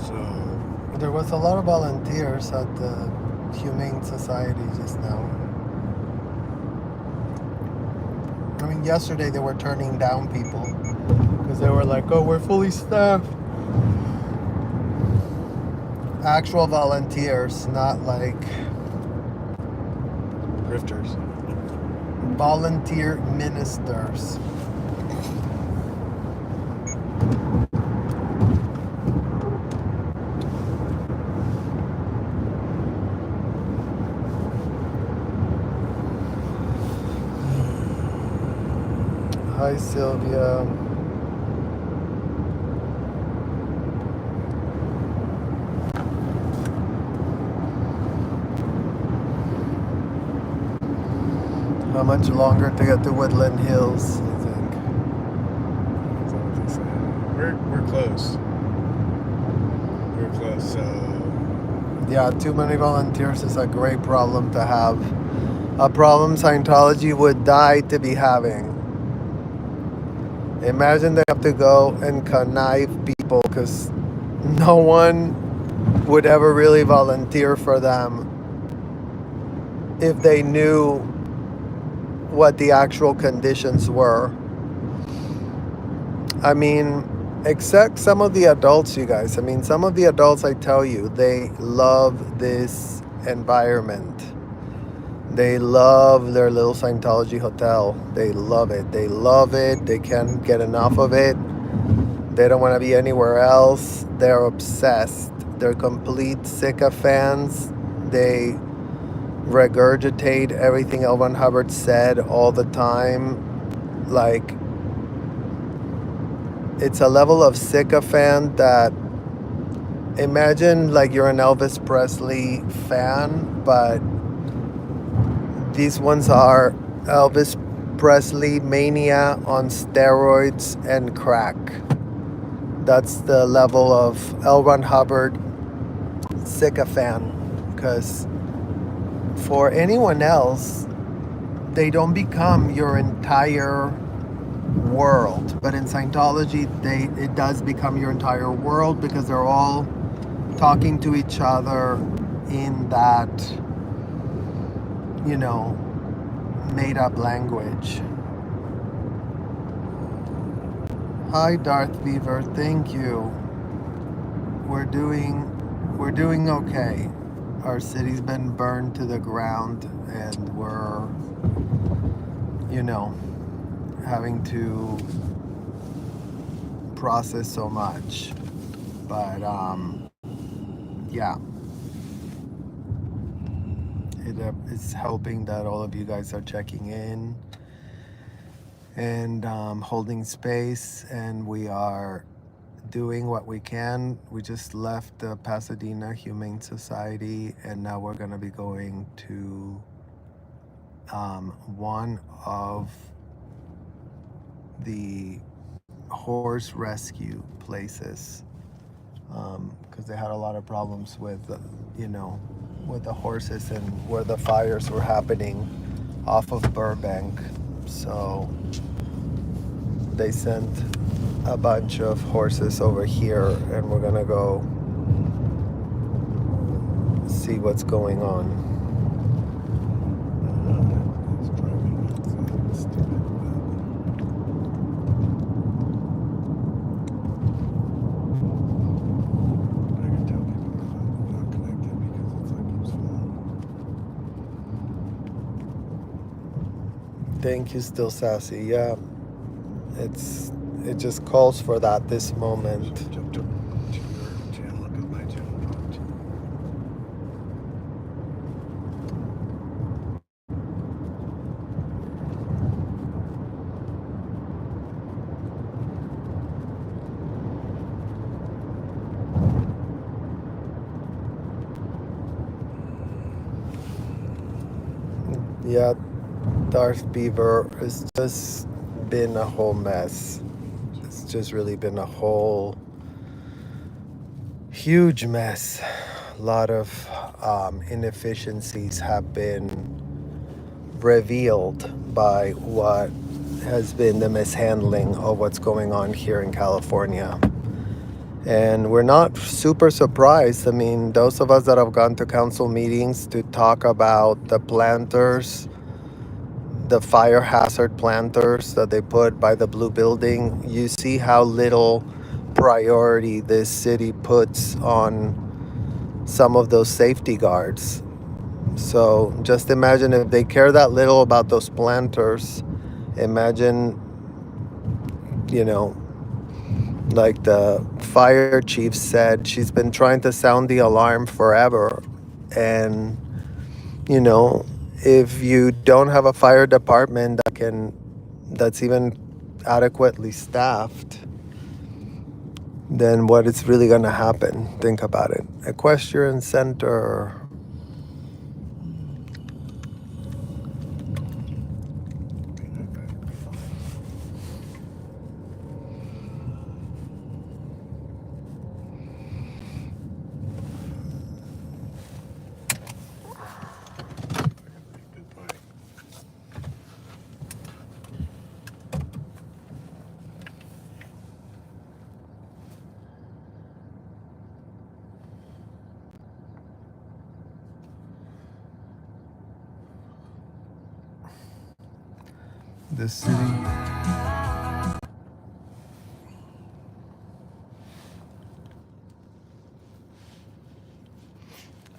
So There was a lot of volunteers at the Humane Society just now. I mean, yesterday they were turning down people because they were like, "Oh, we're fully staffed." Actual volunteers, not like grifters. volunteer ministers. Hi, Sylvia. How much longer to get to Woodland Hills, I think? Is that what they say? We're close. We're close. So Yeah, too many volunteers is a great problem to have. A problem Scientology would die to be having. Imagine they have to go and connive people because no one would ever really volunteer for them if they knew what the actual conditions were. I mean, except some of the adults, you guys. I mean, some of the adults, I tell you, they love this environment. They love their little Scientology hotel. They love it. They love it. They can't get enough of it. They don't want to be anywhere else. They're obsessed. They're complete sycophants. They regurgitate everything L. Ron Hubbard said all the time. Like, it's a level of sycophant that, imagine like you're an Elvis Presley fan, but these ones are Elvis Presley mania on steroids and crack. That's the level of L. Ron Hubbard sycophant. Because for anyone else, they don't become your entire world, but in Scientology it does become your entire world because they're all talking to each other in that, you know, made up language. Hi Darth Beaver, thank you. We're doing okay. Our city's been burned to the ground and we're, you know, having to process so much. But yeah. It's helping that all of you guys are checking in and holding space, and we are doing what we can. We just left the Pasadena Humane Society, and now we're going to be going to one of the horse rescue places, because they had a lot of problems with, you know, with the horses and where the fires were happening off of Burbank. So they sent a bunch of horses over here, and we're gonna go see what's going on. Thank you, Still Sassy. Yeah, it just calls for that this moment. Jump to your channel because my channel dropped. Yeah, Darth Beaver, it's just been a whole mess. It's just really been a whole huge mess. A lot of inefficiencies have been revealed by what has been the mishandling of what's going on here in California. And we're not super surprised. I mean, those of us that have gone to council meetings to talk about the planters, the fire hazard planters that they put by the blue building, you see how little priority this city puts on some of those safety guards. So just imagine if they care that little about those planters. Imagine, you know, like the fire chief said, she's been trying to sound the alarm forever. And, you know, if you don't have a fire department that's even adequately staffed, then what is really going to happen? Think about it. Equestrian Center. The city.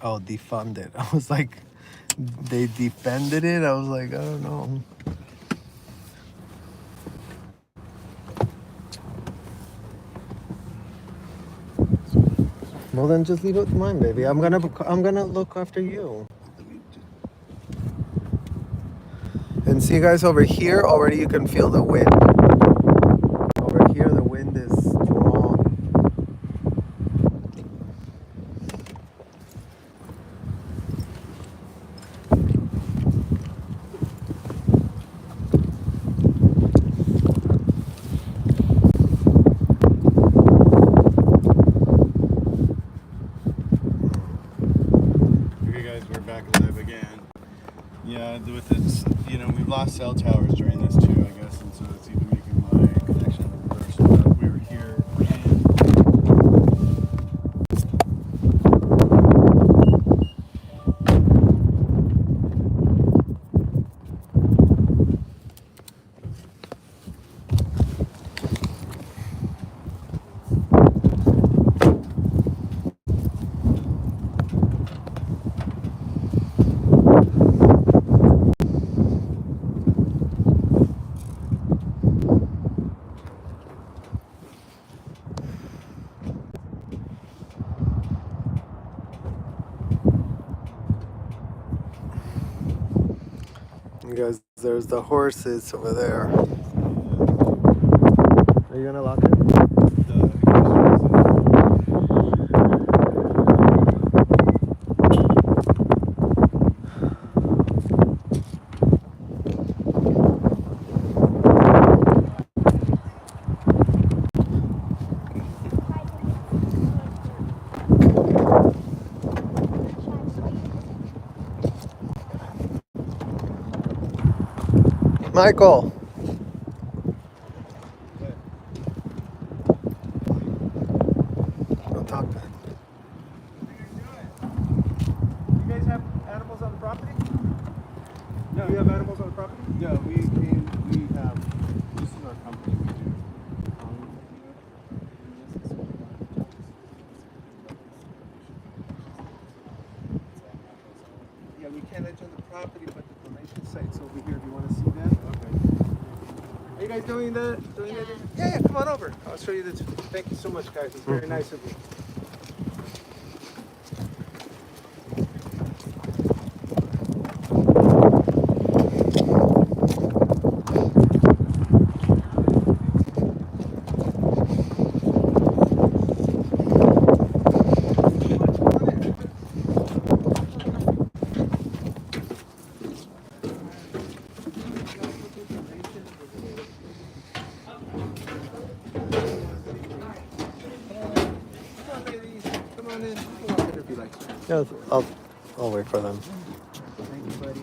Oh, defunded. I was like, they defended it? I was like, I don't know. Well, then just leave it with mine, baby. I'm gonna look after you. And see, guys, over here, already you can feel the wind. Over here, the wind is strong. Okay, guys, we're back live again. Yeah, with this, you know, we've lost cell towers during this too, I guess, and so it's even making my connection worse. But we were here You guys, there's the horses over there. Are you gonna lock it? Michael. Don't talk then. You guys have animals on the property? No, you have animals on the property? No, we have, this is our company, we do. Yeah, we can't enter the property, but the donation site's over here. Do you want to see that? Okay. Are you guys doing that? Doing that? Yeah, come on over. I'll show you the. Thank you so much, guys. It's very nice of you. Come on in. You can walk in if you like. Yeah, I'll wait for them. Thank you, buddy.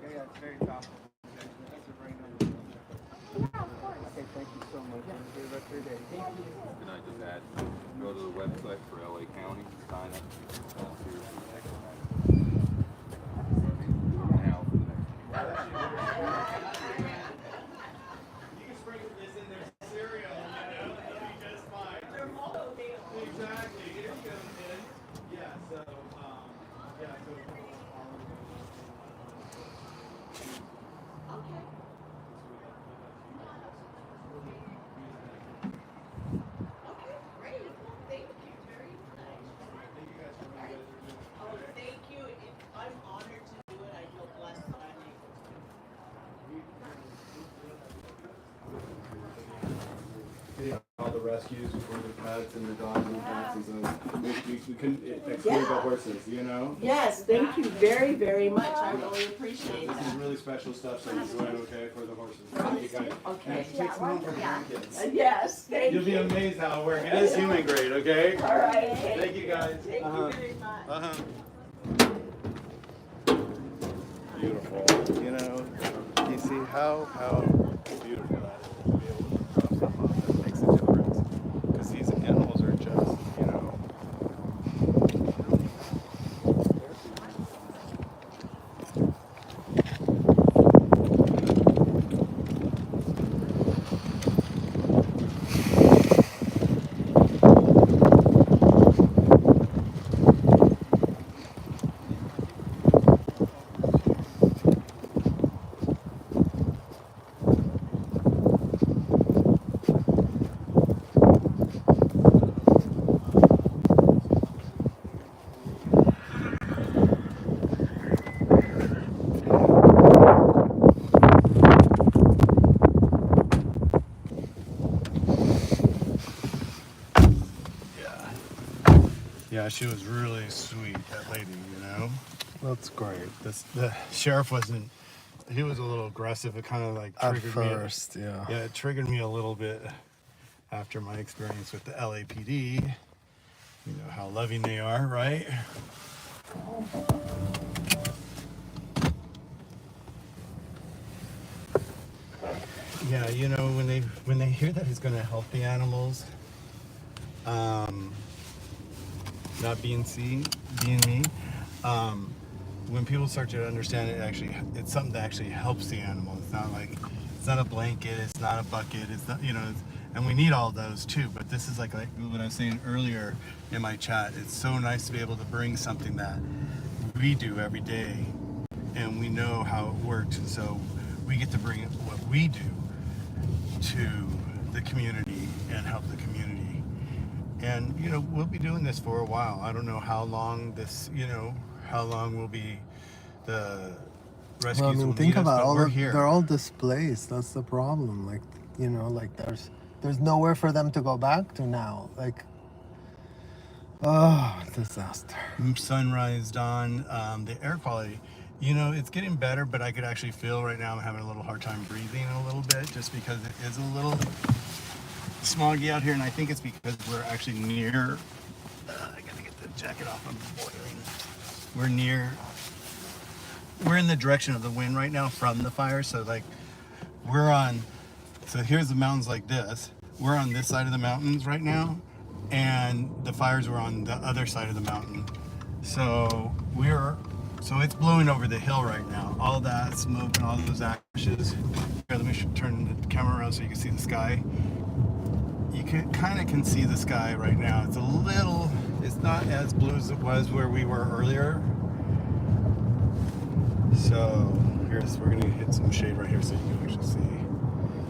Yeah, it's very thoughtful. That's a very nice. Okay, thank you so much. Enjoy the rest of your day. Can I just add, go to the website for LA County, sign up, here's the next time. Now for the next. All the rescues for the pets and the dogs and the cats and so we couldn't exclude the horses, you know? Yes, thank you very, very much. I really appreciate This is that. really special stuff, so you're doing okay for the horses. Thank you guys. Okay. Take some home for the grandkids. Yes, thank You'll be you. amazed how it works. It is human grade, okay? All right. Thank you guys. Thank you very much. Beautiful. You know, you see how beautiful that is to be able to drop stuff off that makes a difference. Because these animals are just, you know. Yeah, she was really sweet, that lady, you know? That's great. The sheriff wasn't. He was a little aggressive. It kind of like At triggered first, me. yeah. Yeah, it triggered me a little bit after my experience with the LAPD. You know how loving they are, right? Yeah, you know, when they hear that he's going to help the animals, not being seen, being me, when people start to understand it, it's something that actually helps the animal. It's not like, it's not a blanket, it's not a bucket, it's not, you know, and we need all those too, but this is like what I was saying earlier in my chat. It's so nice to be able to bring something that we do every day and we know how it works, and so we get to bring what we do to the community and help the community. And you know, we'll be doing this for a while. I don't know how long how long will be the rescues. Well, I mean, will think need us, about but all we're of, here. they're all displaced. That's the problem. Like, you know, like there's nowhere for them to go back to now. Like, oh, disaster. Sunrise, dawn, the air quality. You know, it's getting better, but I could actually feel right now I'm having a little hard time breathing a little bit, just because it is a little smoggy out here, and I think it's because we're actually near. I gotta get the jacket off. I'm boiling. We're in the direction of the wind right now from the fire, so like so here's the mountains like this. We're on this side of the mountains right now, and the fires were on the other side of the mountain. So it's blowing over the hill right now. All that smoke and all those ashes. Here, let me turn the camera around so you can see the sky. You can see the sky right now. It's not as blue as it was where we were earlier. So we're gonna hit some shade right here so you can actually see.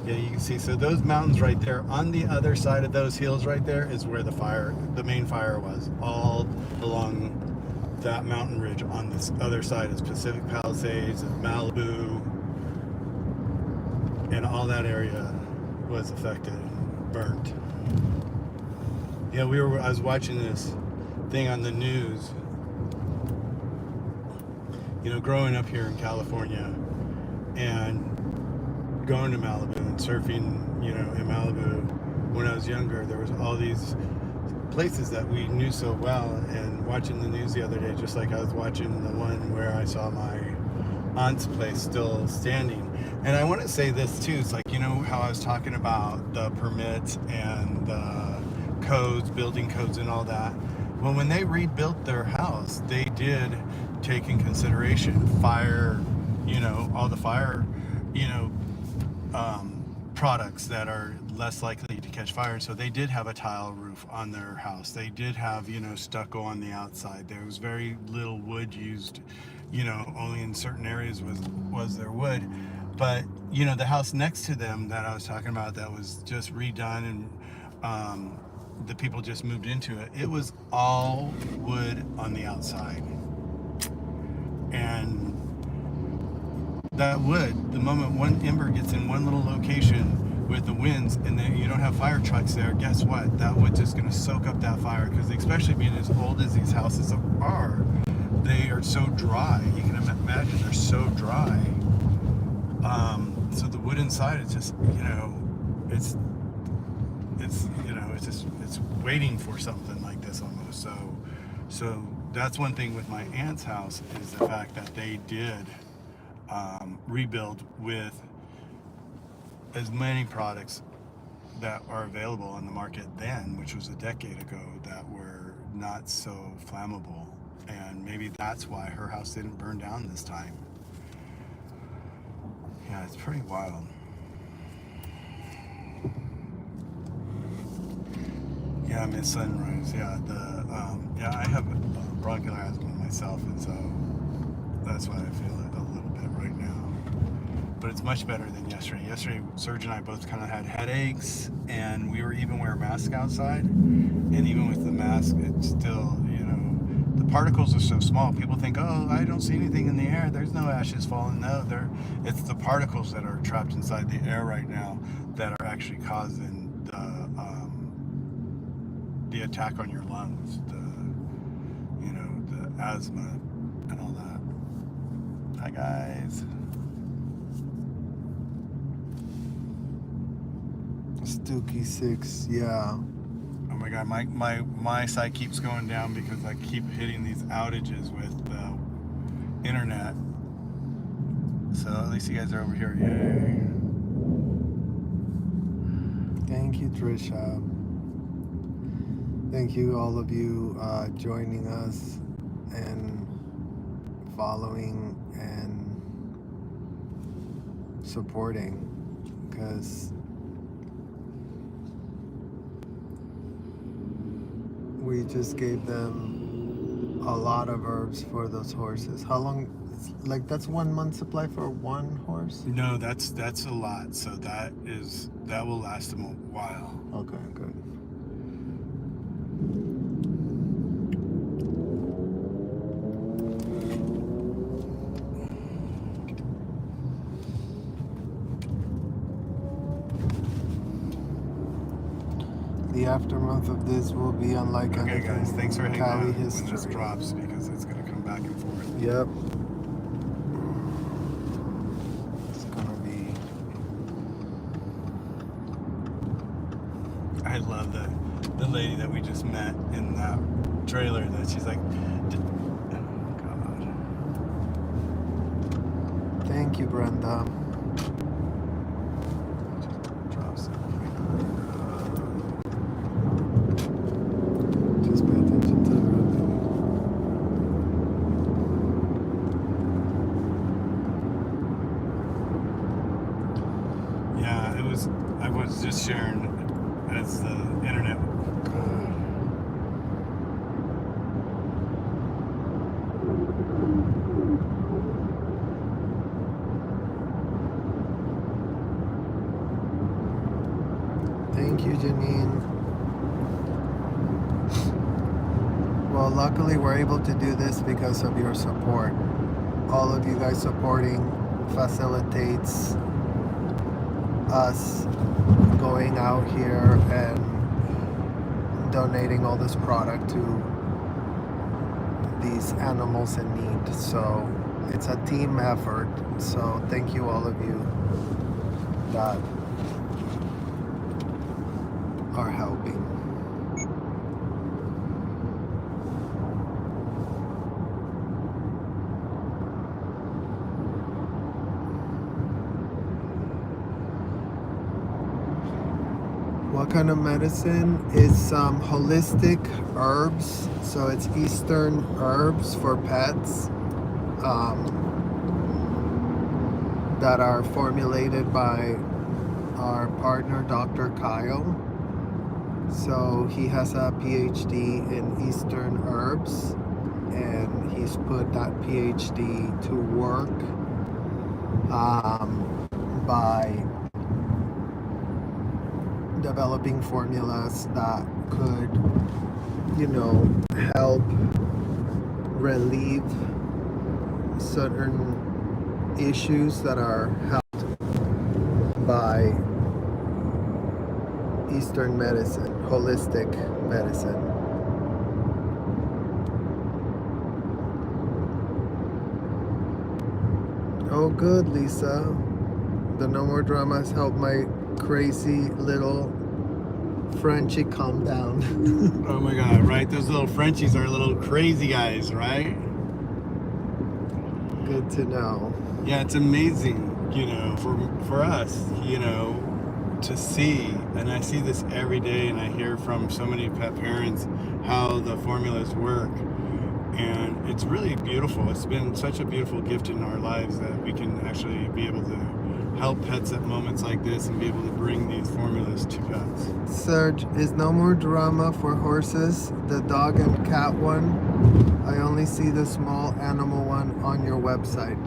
Yeah, you can see. So those mountains right there, on the other side of those hills right there, is where the main fire was. All along that mountain ridge on this other side is Pacific Palisades and Malibu, and all that area was affected, burnt. Yeah, I was watching this thing on the news. You know, growing up here in California and going to Malibu and surfing, you know, in Malibu when I was younger, there was all these places that we knew so well, and watching the news the other day, just like I was watching the one where I saw my aunt's place still standing. And I want to say this too, it's like, you know how I was talking about the permits and the codes, building codes and all that. Well, when they rebuilt their house, they did take in consideration fire, you know, all the fire, you know, products that are less likely to catch fire. So they did have a tile roof on their house. They did have, you know, stucco on the outside. There was very little wood used, you know, only in certain areas was there wood. But, you know, the house next to them that I was talking about that was just redone and the people just moved into it, it was all wood on the outside. And that wood, the moment one ember gets in one little location with the winds and then you don't have fire trucks there, guess what? That wood's just going to soak up that fire, because especially being as old as these houses are, they are so dry. You can imagine they're so dry. So the wood inside is just, you know, it's you know, it's waiting for something like this almost. So that's one thing with my aunt's house, is the fact that they did rebuild with as many products that are available on the market then, which was a decade ago, that were not so flammable. And maybe that's why her house didn't burn down this time. Yeah, it's pretty wild. Yeah, I miss sunrise. Yeah, I have bronchial asthma myself, and so that's why I feel it a little bit right now. But it's much better than yesterday. Yesterday, Serge and I both kind of had headaches, and we were even wearing masks outside. And even with the mask, it's still, you know, the particles are so small. People think, oh, I don't see anything in the air. There's no ashes falling. No, it's the particles that are trapped inside the air right now that are actually causing the attack on your lungs, the asthma and all that. Hi guys. Stooky 6, yeah. Oh my god, my site keeps going down because I keep hitting these outages with the internet. So at least you guys are over here. Yay. Thank you, Trisha. Thank you, all of you, joining us and following and supporting, because we just gave them a lot of herbs for those horses. How long? Like, that's 1 month supply for one horse? No, that's a lot. So that will last them a while. Okay, good. The aftermath of this will be unlike Okay, anything guys, thanks for in hanging Cali on when history. this drops because it's gonna come back and forth. Yep. It's gonna be. I love the lady that we just met in that trailer. That she's like, oh God. Thank you, Brenda. Drops it. Just pay attention to the road. Yeah, I was just sharing as the internet. Thank you, Janine. Well, luckily we're able to do this because of your support. All of you guys supporting facilitates us going out here and donating all this product to these animals in need. So it's a team effort. So thank you, all of you that are helping. What kind of medicine is some holistic herbs? So it's Eastern herbs for pets that are formulated by our partner, Dr. Kyle. So he has a PhD in Eastern herbs, and he's put that PhD to work by developing formulas that could, help relieve certain issues that are helped by Eastern medicine, holistic medicine. Oh, good, Lisa. The No More Drama has helped my crazy little Frenchie calm down. Oh my God, right? Those little Frenchies are little crazy guys, right? Good to know. Yeah, it's amazing, for us, to see, and I see this every day, and I hear from so many pet parents how the formulas work, and it's really beautiful. It's been such a beautiful gift in our lives that we can actually be able to help pets at moments like this and be able to bring these formulas to pets. Serge, is No More Drama for horses the dog and cat one? I only see the small animal one on your website.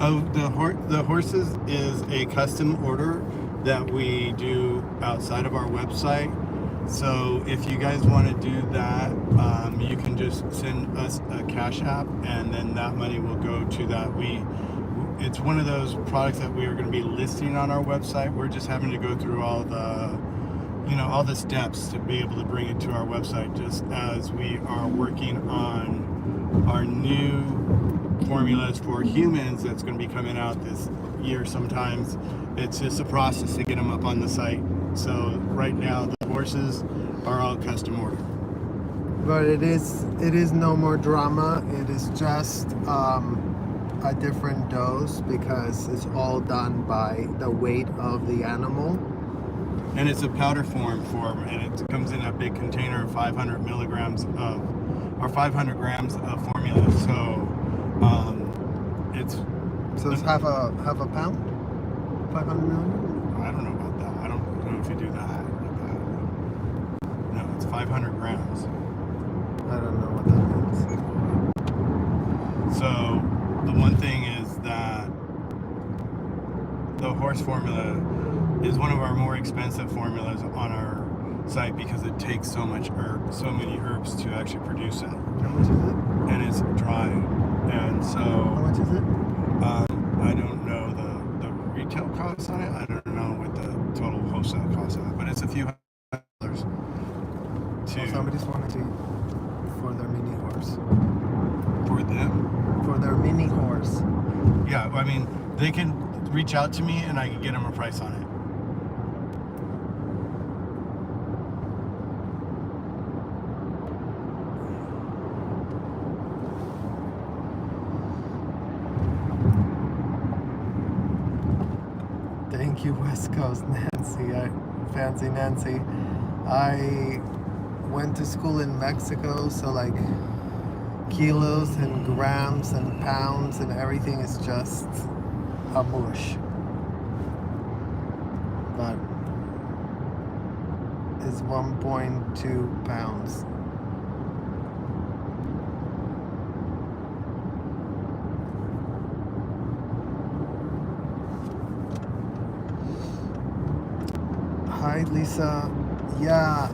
Oh, the horses is a custom order that we do outside of our website. So if you guys want to do that, you can just send us a Cash App, and then that money will go to that. It's one of those products that we are going to be listing on our website. We're just having to go through all the steps to be able to bring it to our website, just as we are working on our new formulas for humans that's going to be coming out this year sometimes. It's just a process to get them up on the site. So right now the horses are all custom ordered. But it is no more drama. It is just a different dose because it's all done by the weight of the animal. And it's a powder form, and it comes in a big container of 500 milligrams of, or 500 grams of formula. So it's half a pound, 500 milligrams. I don't know about that. I don't know if you do that. No, it's 500 grams. I don't know what that means. So the one thing is that the horse formula is one of our more expensive formulas on our site because it takes so many herbs to actually produce it. How much is it? And it's dry. And so How much is it? I don't know the retail cost on it. I don't know what the total wholesale cost on it, but it's a few $100. Somebody's wanting to for their mini horse. For them. For their mini horse. Yeah, I mean, they can reach out to me and I can get them a price on it. Thank you, West Coast Nancy. Fancy Nancy. I went to school in Mexico, so like kilos and grams and pounds and everything is just a mush. But it's 1.2 pounds. Hi, Lisa. Yeah,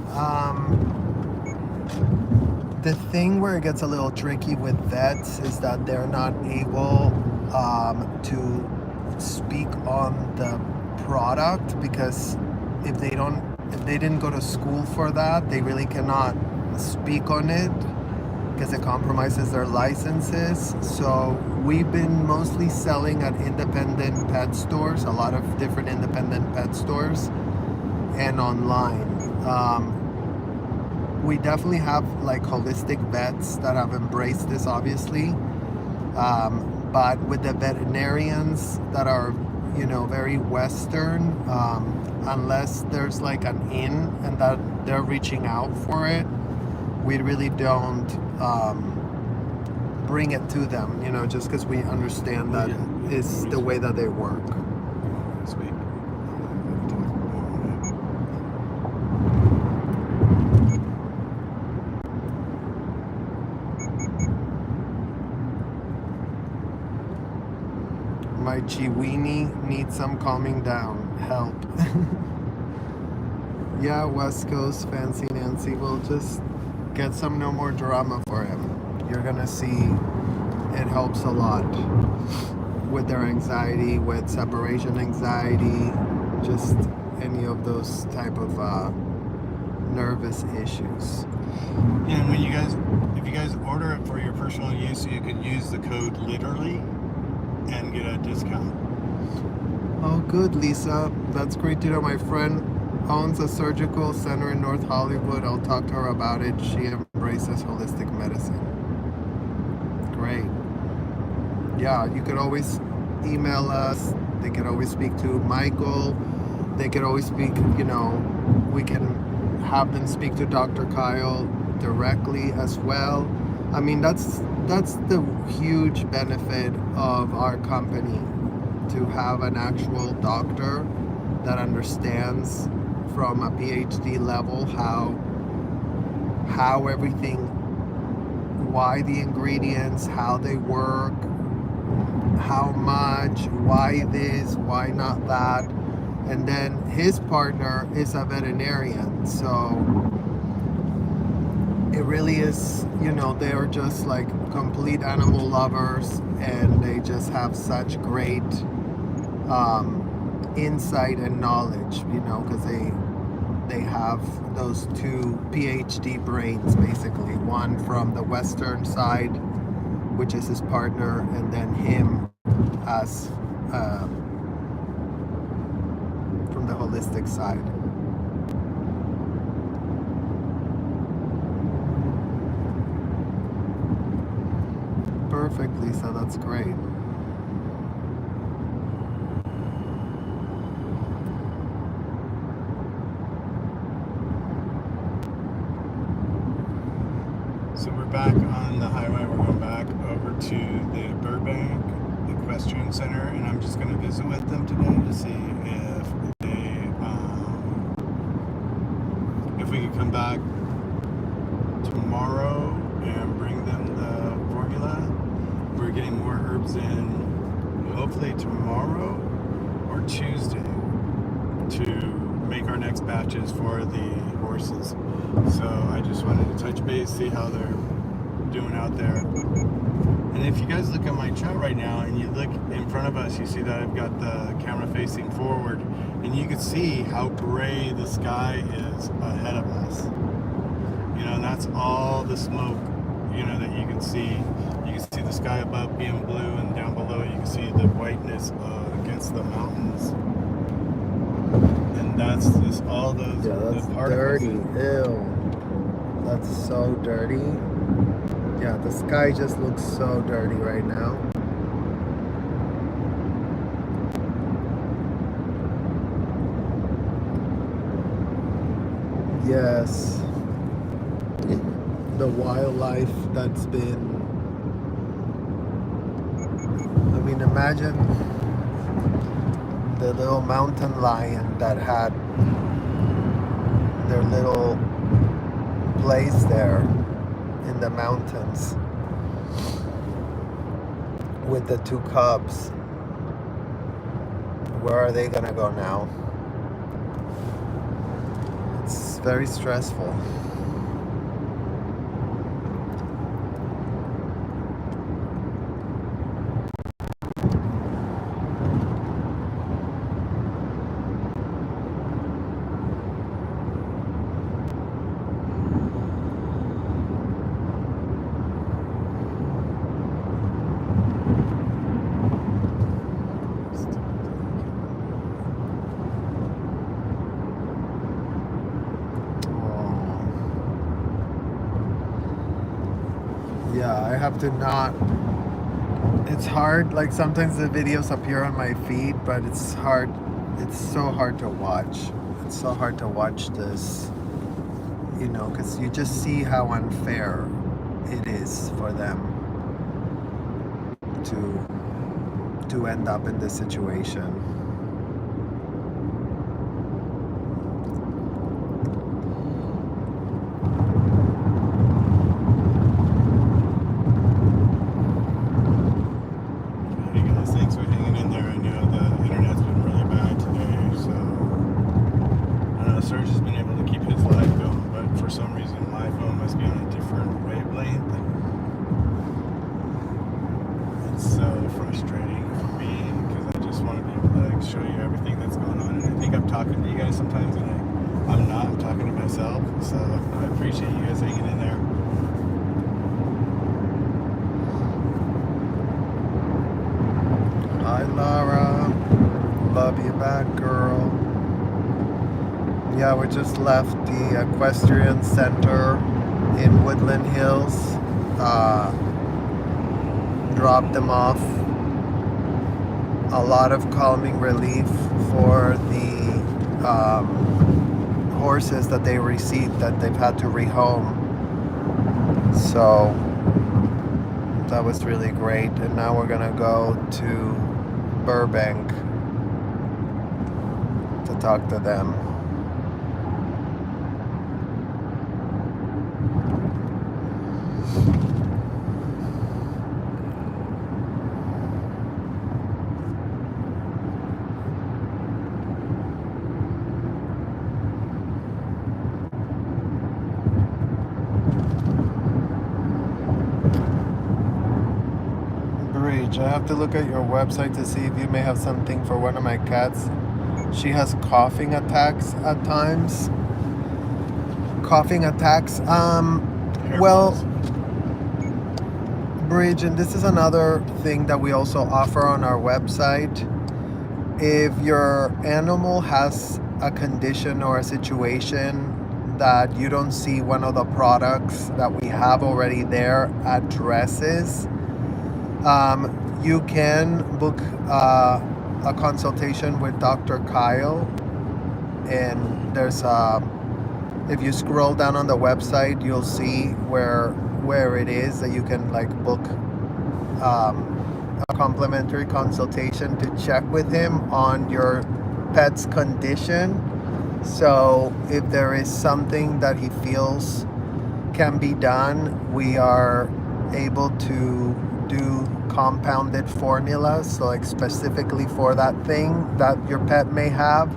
the thing where it gets a little tricky with vets is that they're not able to speak on the product because if they didn't go to school for that, they really cannot speak on it because it compromises their licenses. So we've been mostly selling at independent pet stores, a lot of different independent pet stores, and online. We definitely have like holistic vets that have embraced this, obviously, but with the veterinarians that are, you know, very Western, unless there's like an in and that they're reaching out for it, we really don't bring it to them, you know, just because we understand that is the way that they work. Speak. My Chiweenie needs some calming down. Help. Yeah, West Coast Fancy Nancy. We'll just get some no more drama for him. You're gonna see it helps a lot with their anxiety, with separation anxiety, just any of those type of nervous issues. Yeah, and when if you guys order it for your personal use, you could use the code literally and get a discount. Oh, good, Lisa. That's great to know. My friend owns a surgical center in North Hollywood. I'll talk to her about it. She embraces holistic medicine. Great. Yeah, you could always email us. They could always speak to Michael. They could always speak, you know, we can have them speak to Dr. Kyle directly as well. I mean, that's the huge benefit of our company, to have an actual doctor that understands from a PhD level how everything, why the ingredients, how they work, how much, why this, why not that. And then his partner is a veterinarian, so it really is, you know, they are just like complete animal lovers, and they just have such great insight and knowledge, you know, because they have those two PhD brains, basically, one from the Western side which is his partner, and then him as from the holistic side. Perfect, Lisa, that's great. So we're back on the highway. We're going back over to the Burbank Equestrian Center, and I'm just going to visit with them today to see if we could come back tomorrow and bring them the formula. We're getting more herbs in hopefully tomorrow or Tuesday to make our next batches for the horses. So I just wanted to touch base, see how they're doing out there. And if you guys look at my chart right now and you look in front of us, you see that I've got the camera facing forward, and you can see how gray the sky is ahead of us. You know, and that's all the smoke, you know, that you can see. You can see the sky above being blue, and down below you can see the whiteness against the mountains. And that's just all those That's the particles. dirty. Ew. That's so dirty. Yeah, the sky just looks so dirty right now. Yes. The wildlife that's been... I mean, imagine the little mountain lion that had their little place there in the mountains with the two cubs. Where are they gonna go now? It's very stressful. Yeah, I have to not... It's hard, like sometimes the videos appear on my feed, but it's hard. It's so hard to watch. It's so hard to watch this, you know, because you just see how unfair it is for them to end up in this situation. Hey guys, thanks for hanging in there. I know the internet's been really bad today, so I know Serge has been able to keep his live going, but for some reason my phone must be on a different wavelength. It's so frustrating for me because I just want to be able to like, show you everything that's going on, and I think I'm talking to you guys sometimes, and I'm not. I'm talking to myself, so I appreciate you guys hanging in there. Hi, Laura. Love you back, girl. Yeah, we just left the Equestrian Center in Woodland Hills. Dropped them off. A lot of calming relief for the horses that they received that they've had to rehome. So that was really great. And now we're gonna go to Burbank to talk to them. Bridge, I have to look at your website to see if you may have something for one of my cats. She has coughing attacks at times. Coughing attacks. Hair Well, balls. Bridge, and this is another thing that we also offer on our website. If your animal has a condition or a situation that you don't see one of the products that we have already there addresses, you can book a consultation with Dr. Kyle. And there's if you scroll down on the website, you'll see where it is that you can like book a complimentary consultation to check with him on your pet's condition. So if there is something that he feels can be done, we are able to do compounded formulas, so like specifically for that thing that your pet may have.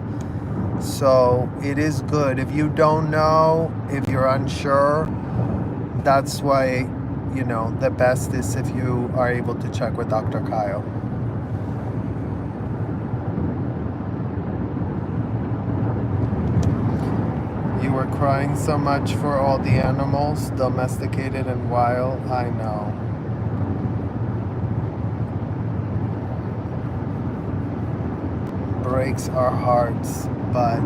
So it is good. If you don't know, if you're unsure, that's why, you know, the best is if you are able to check with Dr. Kyle. You were crying so much for all the animals, domesticated and wild. I know. Breaks our hearts, but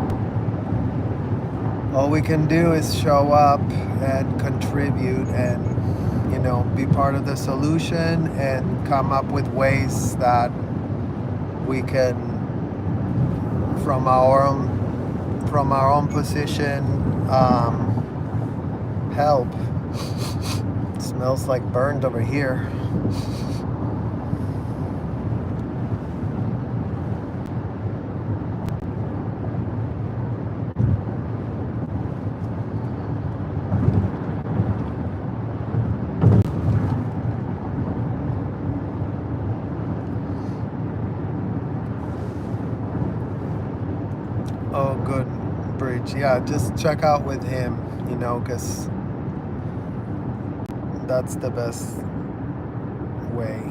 all we can do is show up and contribute and, you know, be part of the solution and come up with ways that we can, from our own position, help. It smells like burned over here. Oh, good, Bridge. Yeah, just check out with him, you know, because that's the best way.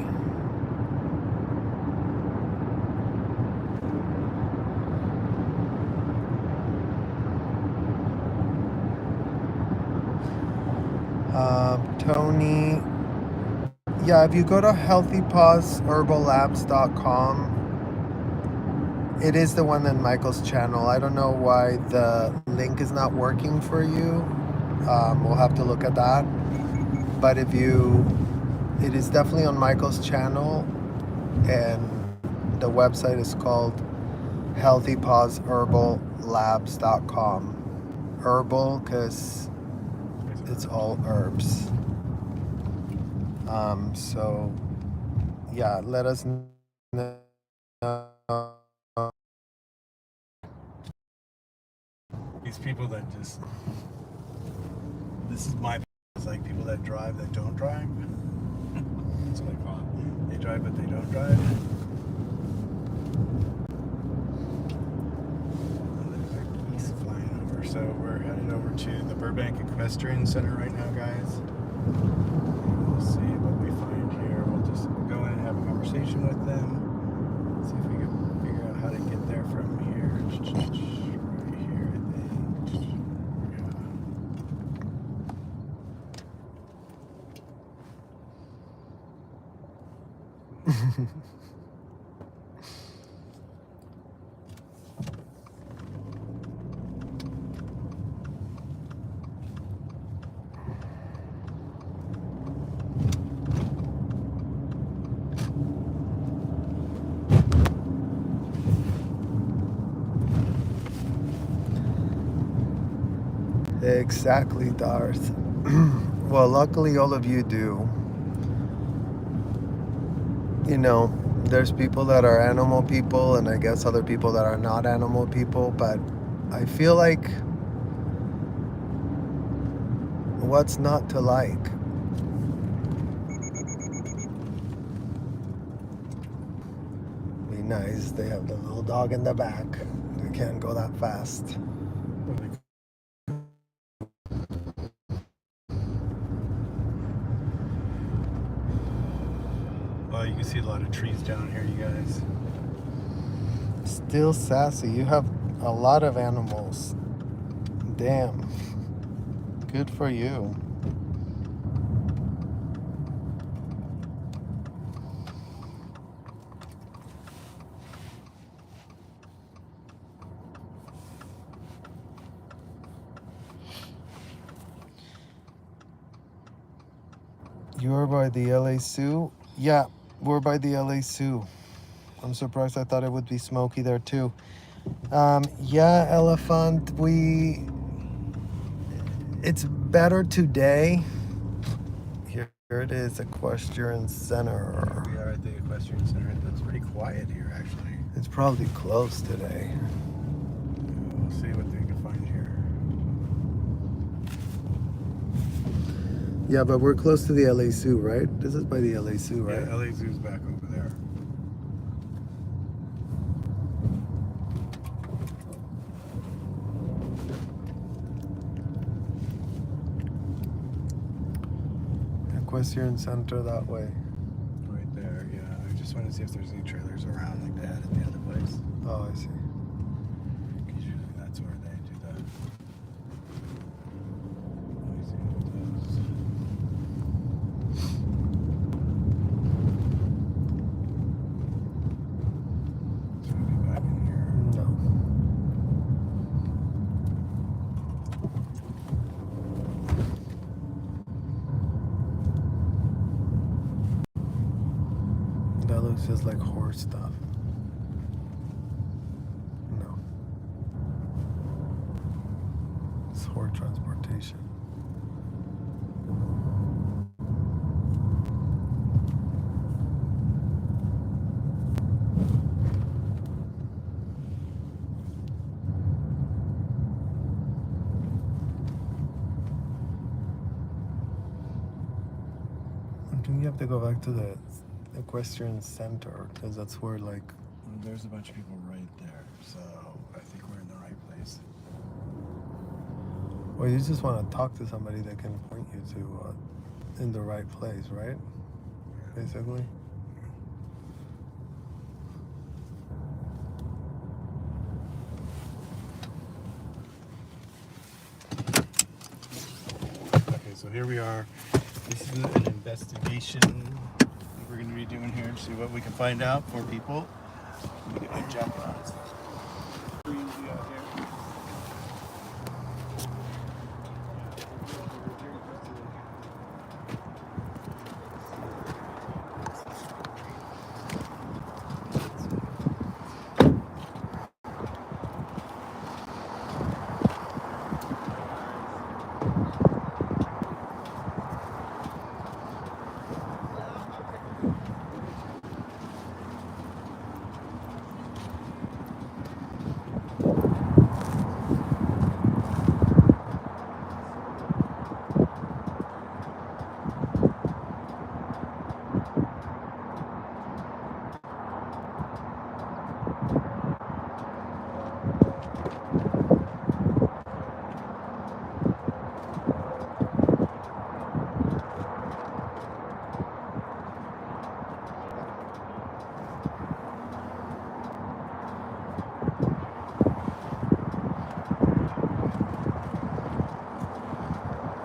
Tony, yeah, if you go to healthypawsherballabs.com, it is the one in Michael's channel. I don't know why the link is not working for you. We'll have to look at that. But it is definitely on Michael's channel, and the website is called healthypawsherballabs.com. Herbal, because it's all herbs. So yeah, let us know. These people that just, this is my, it's like people that drive that don't drive. That's what I call it. They drive but they don't drive. And there's our geese flying over. So we're headed over to the Burbank Equestrian Center right now, guys. And we'll see what we find here. We'll just go in and have a conversation with them. See if we can figure out how to get there from here. Right here, I think. Exactly, Darth. Well, luckily all of you do. You know, there's people that are animal people, and I guess other people that are not animal people, but I feel like what's not to like? Be nice. They have the little dog in the back. They can't go that fast. Oh, you can see a lot of trees down here, you guys. Still sassy. You have a lot of animals. Damn. Good for you. You're by the LA Zoo? Yeah, we're by the LA Zoo. I'm surprised. I thought it would be smoky there too. Yeah, Elephant, it's better today. Here it is, Equestrian Center. We are at the Equestrian Center. It's pretty quiet here, actually. It's probably closed today. We'll see what they can find here. Yeah, but we're close to the LA Zoo, right? This is by the LA Zoo, right? Yeah, LA Zoo's back over there. Equestrian Center that way. Right there, yeah. I just want to see if there's any trailers around like they had at the other place. Oh, I see. Because usually that's where they do that. Let me see what it does. Should we be back in here? No. That looks just like horse stuff. No. It's horse transportation. I think you have to go back to the Equestrian Center because that's where like There's a bunch of people right there, so I think we're in the right place. well, you just want to talk to somebody that can point you to in the right place, right? Basically. Okay, so here we are. This is an investigation that we're going to be doing here to see what we can find out for people. Let me get my jacket on. It's freezing out here.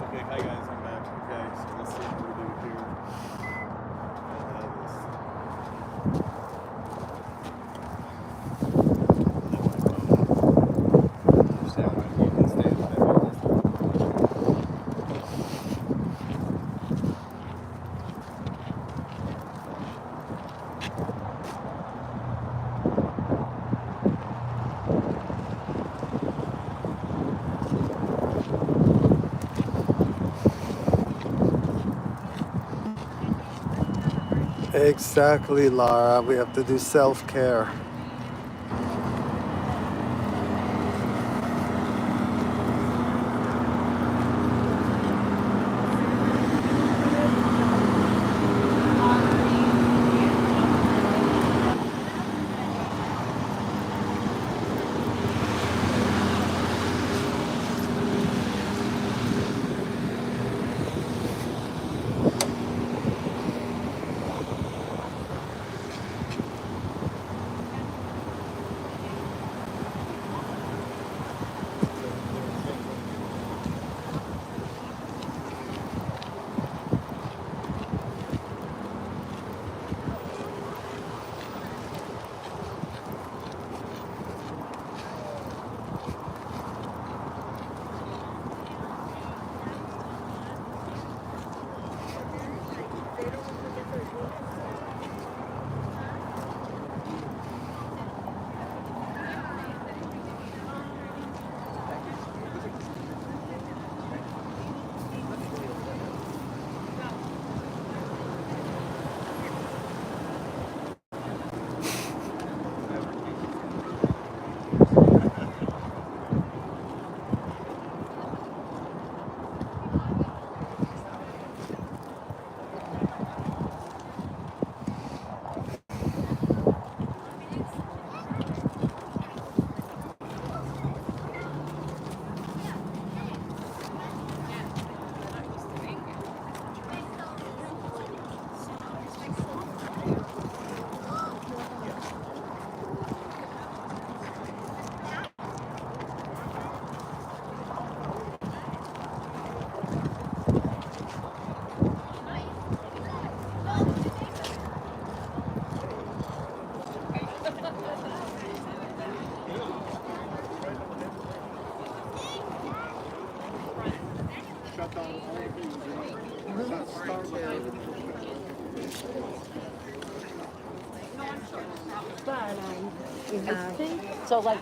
Okay, hi guys, I'm back. Okay, so let's see what we do here. You can stay in that business. Exactly, Lara. We have to do self-care. So like,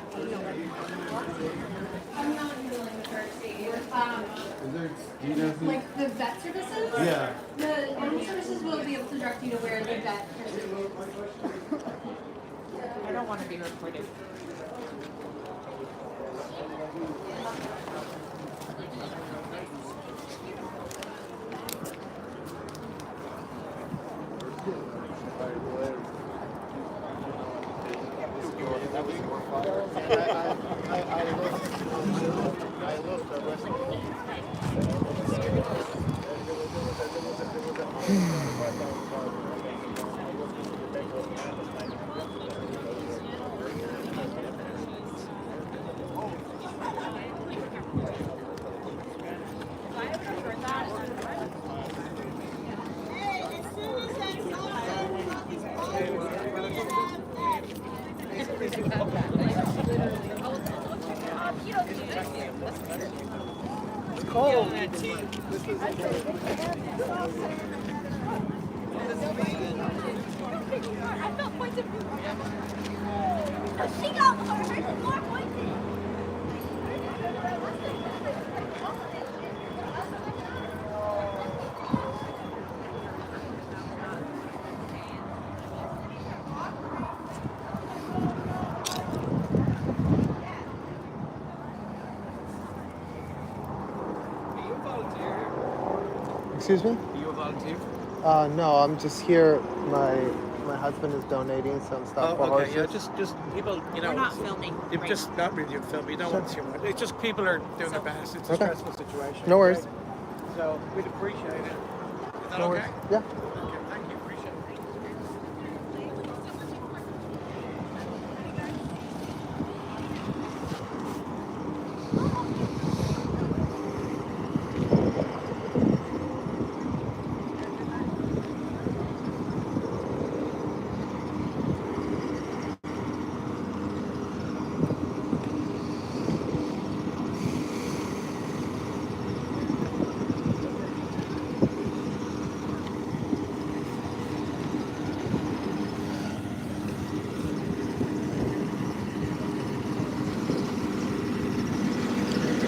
Like the vet services? Yeah. The animal services will be able to direct you to where the vet person will. I don't want to be recorded. I felt pointed. She got hers is more pointed. Are you a volunteer? Excuse me? Are you a volunteer? No, I'm just here. My husband is donating some stuff for horses. Yeah, just people, you know. We're not filming. You've just not really doing film. You don't want to see much. It's just people are doing their best. It's a Okay. stressful situation. No worries. right? So we'd appreciate it. Is that No okay? worries. Yeah. Okay, thank you. Appreciate it.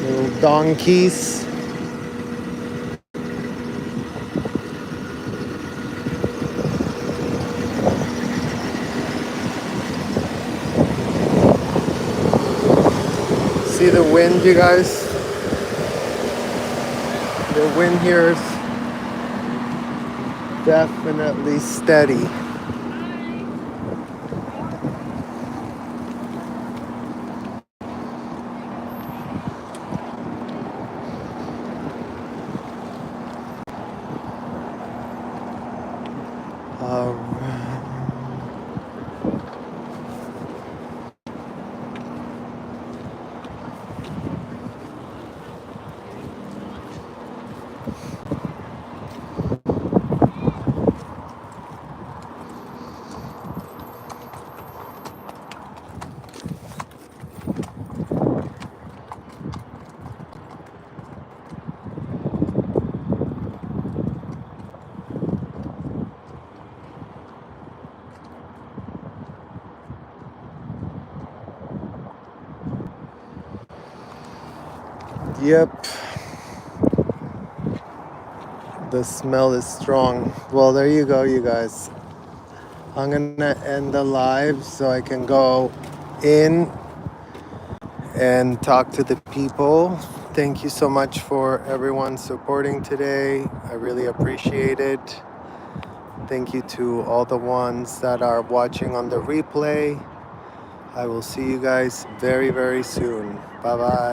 Little donkeys. See the wind, you guys? The wind here is definitely steady. Yep. The smell is strong. Well, there you go, you guys. I'm gonna end the live so I can go in and talk to the people. Thank you so much for everyone supporting today. I really appreciate it. Thank you to all the ones that are watching on the replay. I will see you guys very, very soon. Bye bye.